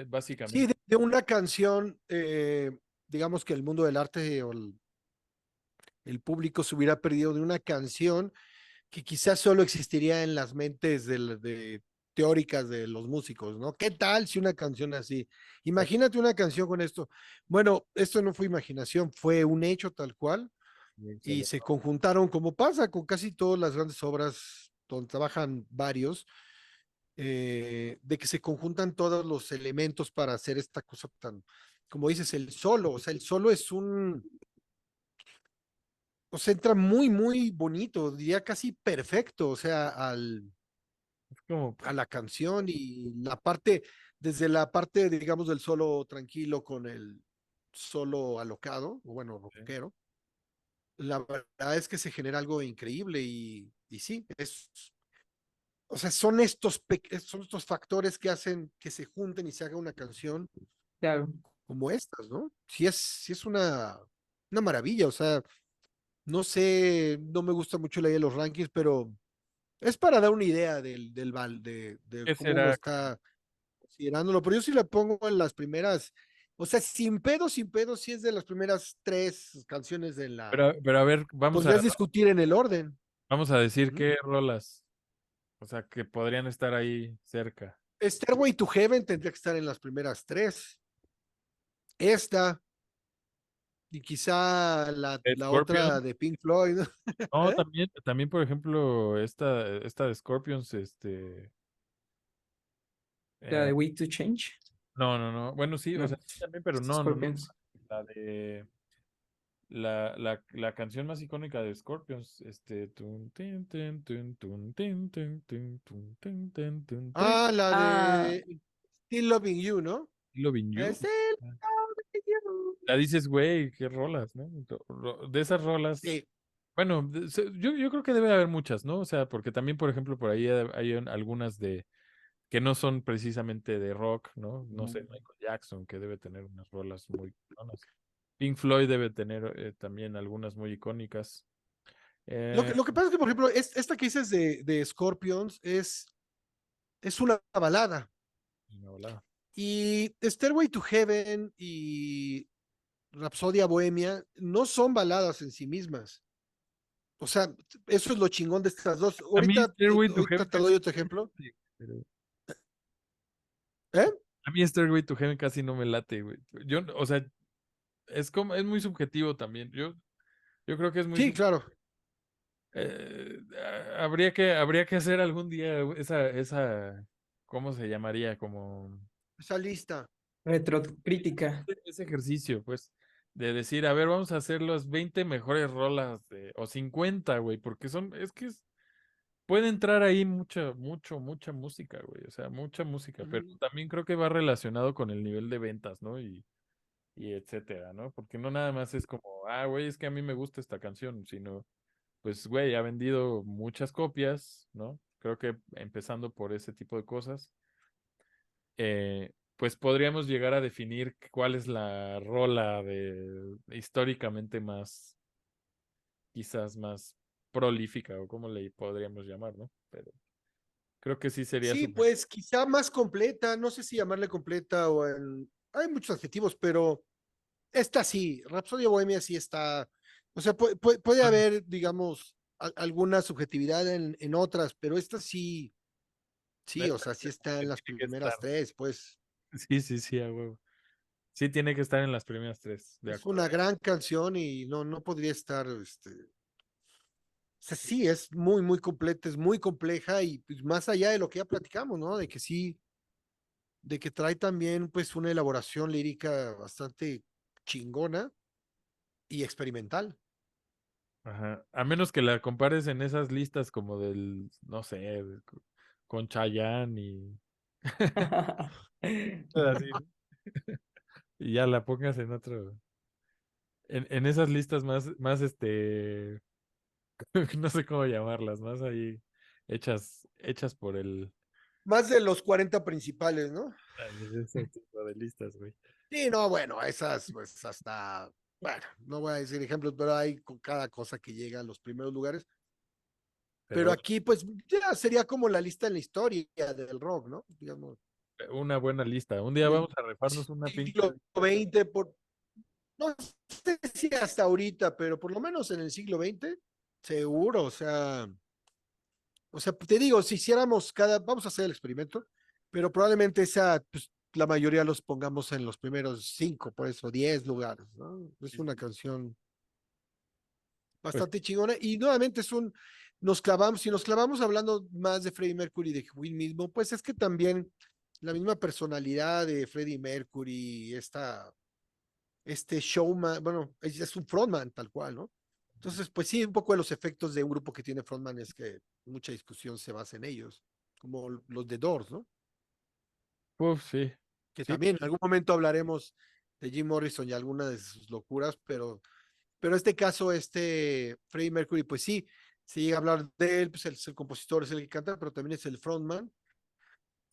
básicamente. de una canción, digamos que el mundo del arte o el público se hubiera perdido de una canción que quizás solo existiría en las mentes teóricas de los músicos, ¿no? ¿Qué tal si una canción así? Imagínate una canción con esto. Bueno, esto no fue imaginación, fue un hecho tal cual Se y lo- se conjuntaron como pasa con casi todas las grandes obras donde trabajan varios, de que se conjuntan todos los elementos para hacer esta cosa tan, como dices, el solo, o sea, el solo es o sea, entra muy bonito, diría casi perfecto, o sea, Como, a la canción y la parte, desde la parte, digamos, del solo tranquilo con el solo alocado, o bueno, rockero, la verdad es que se genera algo increíble y sí, o sea, son estos factores que hacen que se junten y se haga una canción Claro, como estas, ¿no? Sí es una maravilla, o sea, no sé, no me gusta mucho la idea de los rankings, pero es para dar una idea de ¿qué cómo uno será? está considerándolo, pero yo sí la pongo en las primeras, o sea, sin pedo, sí es de las primeras tres canciones de la. Pero a ver, Podrías discutir en el orden. vamos a decir Ujú. qué rolas, o sea, que podrían estar ahí cerca. Stairway to Heaven tendría que estar en las primeras tres. Esta, y quizá la otra Scorpions. de Pink Floyd. No, ¿Eh? también, por ejemplo, esta de Scorpions, la eh, de Way to Change. no. Bueno, sí, o No, sea, sí también, pero no. Scorpions. La de la canción más icónica de Scorpions, tun, tin, tin, tun, tun, tin, tin, tin, tun, tin, tin, tun, tin, Ah, la Ah, de Still Loving You, ¿no? Loving You. Still Loving You. La dices, güey, qué rolas, ¿no? De esas rolas, Sí. bueno, yo creo que debe haber muchas, ¿no? O sea, porque también, por ejemplo, por ahí hay algunas de que no son precisamente de rock, ¿no? No sé, Michael Jackson, que debe tener unas rolas muy icónicas. Pink Floyd debe tener también algunas muy icónicas. Eh, Lo que pasa es que, por ejemplo, esta que dices de Scorpions es una balada. no, hola. Y Stairway to Heaven y Rapsodia Bohemia no son baladas en sí mismas. O sea, eso es lo chingón de estas dos. A mí Stairway to Ahorita Heaven te casi doy no otro me ejemplo. late, pero ¿Eh? a mí Stairway to Heaven casi no me late, güey. Yo, o sea, es muy subjetivo también. Yo creo que es muy Sí, claro. habría que hacer algún día ¿cómo se llamaría? Como Esa lista. retrocrítica. ese ejercicio, pues, de decir, a ver, vamos a hacer las 20 mejores rolas o 50, güey, porque puede entrar ahí mucha música, güey, o sea, mucha música, pero Ujú. también creo que va relacionado con el nivel de ventas, ¿no? Y etcétera, ¿no? Porque no nada más es como, güey, es que a mí me gusta esta canción, sino, pues, güey, ha vendido muchas copias, ¿no? Creo que empezando por ese tipo de cosas, pues podríamos llegar a definir cuál es la rola de históricamente más, quizás más prolífica o cómo le podríamos llamar, ¿no? Pero creo que sí sería Sí, su... pues quizá más completa, no sé si llamarle completa Hay muchos adjetivos, pero esta sí, Rapsodia Bohemia sí está, o sea, puede haber, digamos, alguna subjetividad en otras, pero esta sí, sí, o Esta sea, sí está en las tiene que estar. primeras tres, pues Sí, a huevo. Sí, tiene que estar en las primeras tres, de es acuerdo. una gran canción y no podría estar, o sea, sí, es muy completa, es muy compleja y pues, más allá de lo que ya platicamos, ¿no? De que sí, de que trae también pues una elaboración lírica bastante chingona y experimental. Ajá. A menos que la compares en esas listas como del, no sé, con Chayanne y así, ¿no? Y ya la pongas en otro, en esas listas más, no sé cómo llamarlas, más ahí hechas por Más de los 40 principales, ¿no? ese tipo de listas, güey. Sí, no, bueno, esas, pues hasta, bueno, no voy a decir ejemplos, pero hay con cada cosa que llega a los primeros lugares. Pero Pero aquí, pues, ya sería como la lista en la historia del rock, ¿no? Digamos, una buena lista. Un día en el vamos a rifarnos una pinche siglo lista. XX, no sé si hasta ahorita, pero por lo menos en el siglo XX, seguro, o sea, te digo, si hiciéramos vamos a hacer el experimento, pero probablemente pues, la mayoría los pongamos en los primeros 5, por eso, 10 lugares, ¿no? Es Sí, una sí. canción Pues, bastante chingona y nuevamente si nos clavamos hablando más de Freddie Mercury y de Queen mismo, pues es que también la misma personalidad de Freddie Mercury, este showman, bueno, es un frontman tal cual, ¿no? Entonces, pues sí, un poco de los efectos de un grupo que tiene frontman es que mucha discusión se basa en ellos, como los de Doors, ¿no? Uf, sí. Que Sí, también en algún momento hablaremos de Jim Morrison y alguna de sus locuras, pero este caso, Freddie Mercury, pues sí, se llega a hablar de él, pues él es el compositor, es el que canta, pero también es el frontman.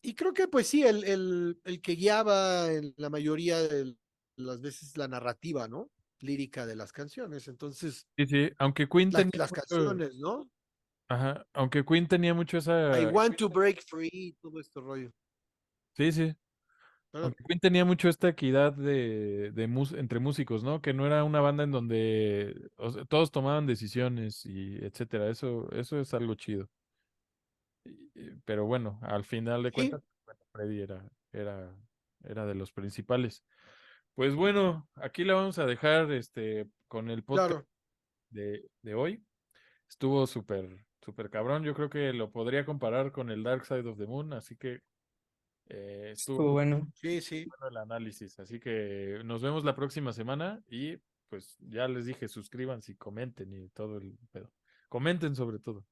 Y creo que pues sí, el que guiaba en la mayoría de las veces la narrativa, ¿no? Lírica de las canciones. Entonces, sí, sí. Aunque Queen tenía las mucho, canciones, ¿no? ajá, aunque Queen tenía mucho I esa, want to break free, todo este rollo. sí, sí. Claro. Aunque Queen tenía mucho esta equidad entre músicos, ¿no? Que no era una banda en donde o sea, todos tomaban decisiones y etcétera. Eso es algo chido. Pero bueno, al final de Sí, cuentas, bueno, Freddie era de los principales. Pues bueno, aquí la vamos a dejar con el podcast claro. de hoy. Estuvo súper cabrón. Yo creo que lo podría comparar con el Dark Side of the Moon, así que estuvo Estuvo muy bueno. Sí, sí. bueno el análisis. Así que nos vemos la próxima semana y pues ya les dije, suscríbanse y comenten y todo el pedo. Comenten sobre todo.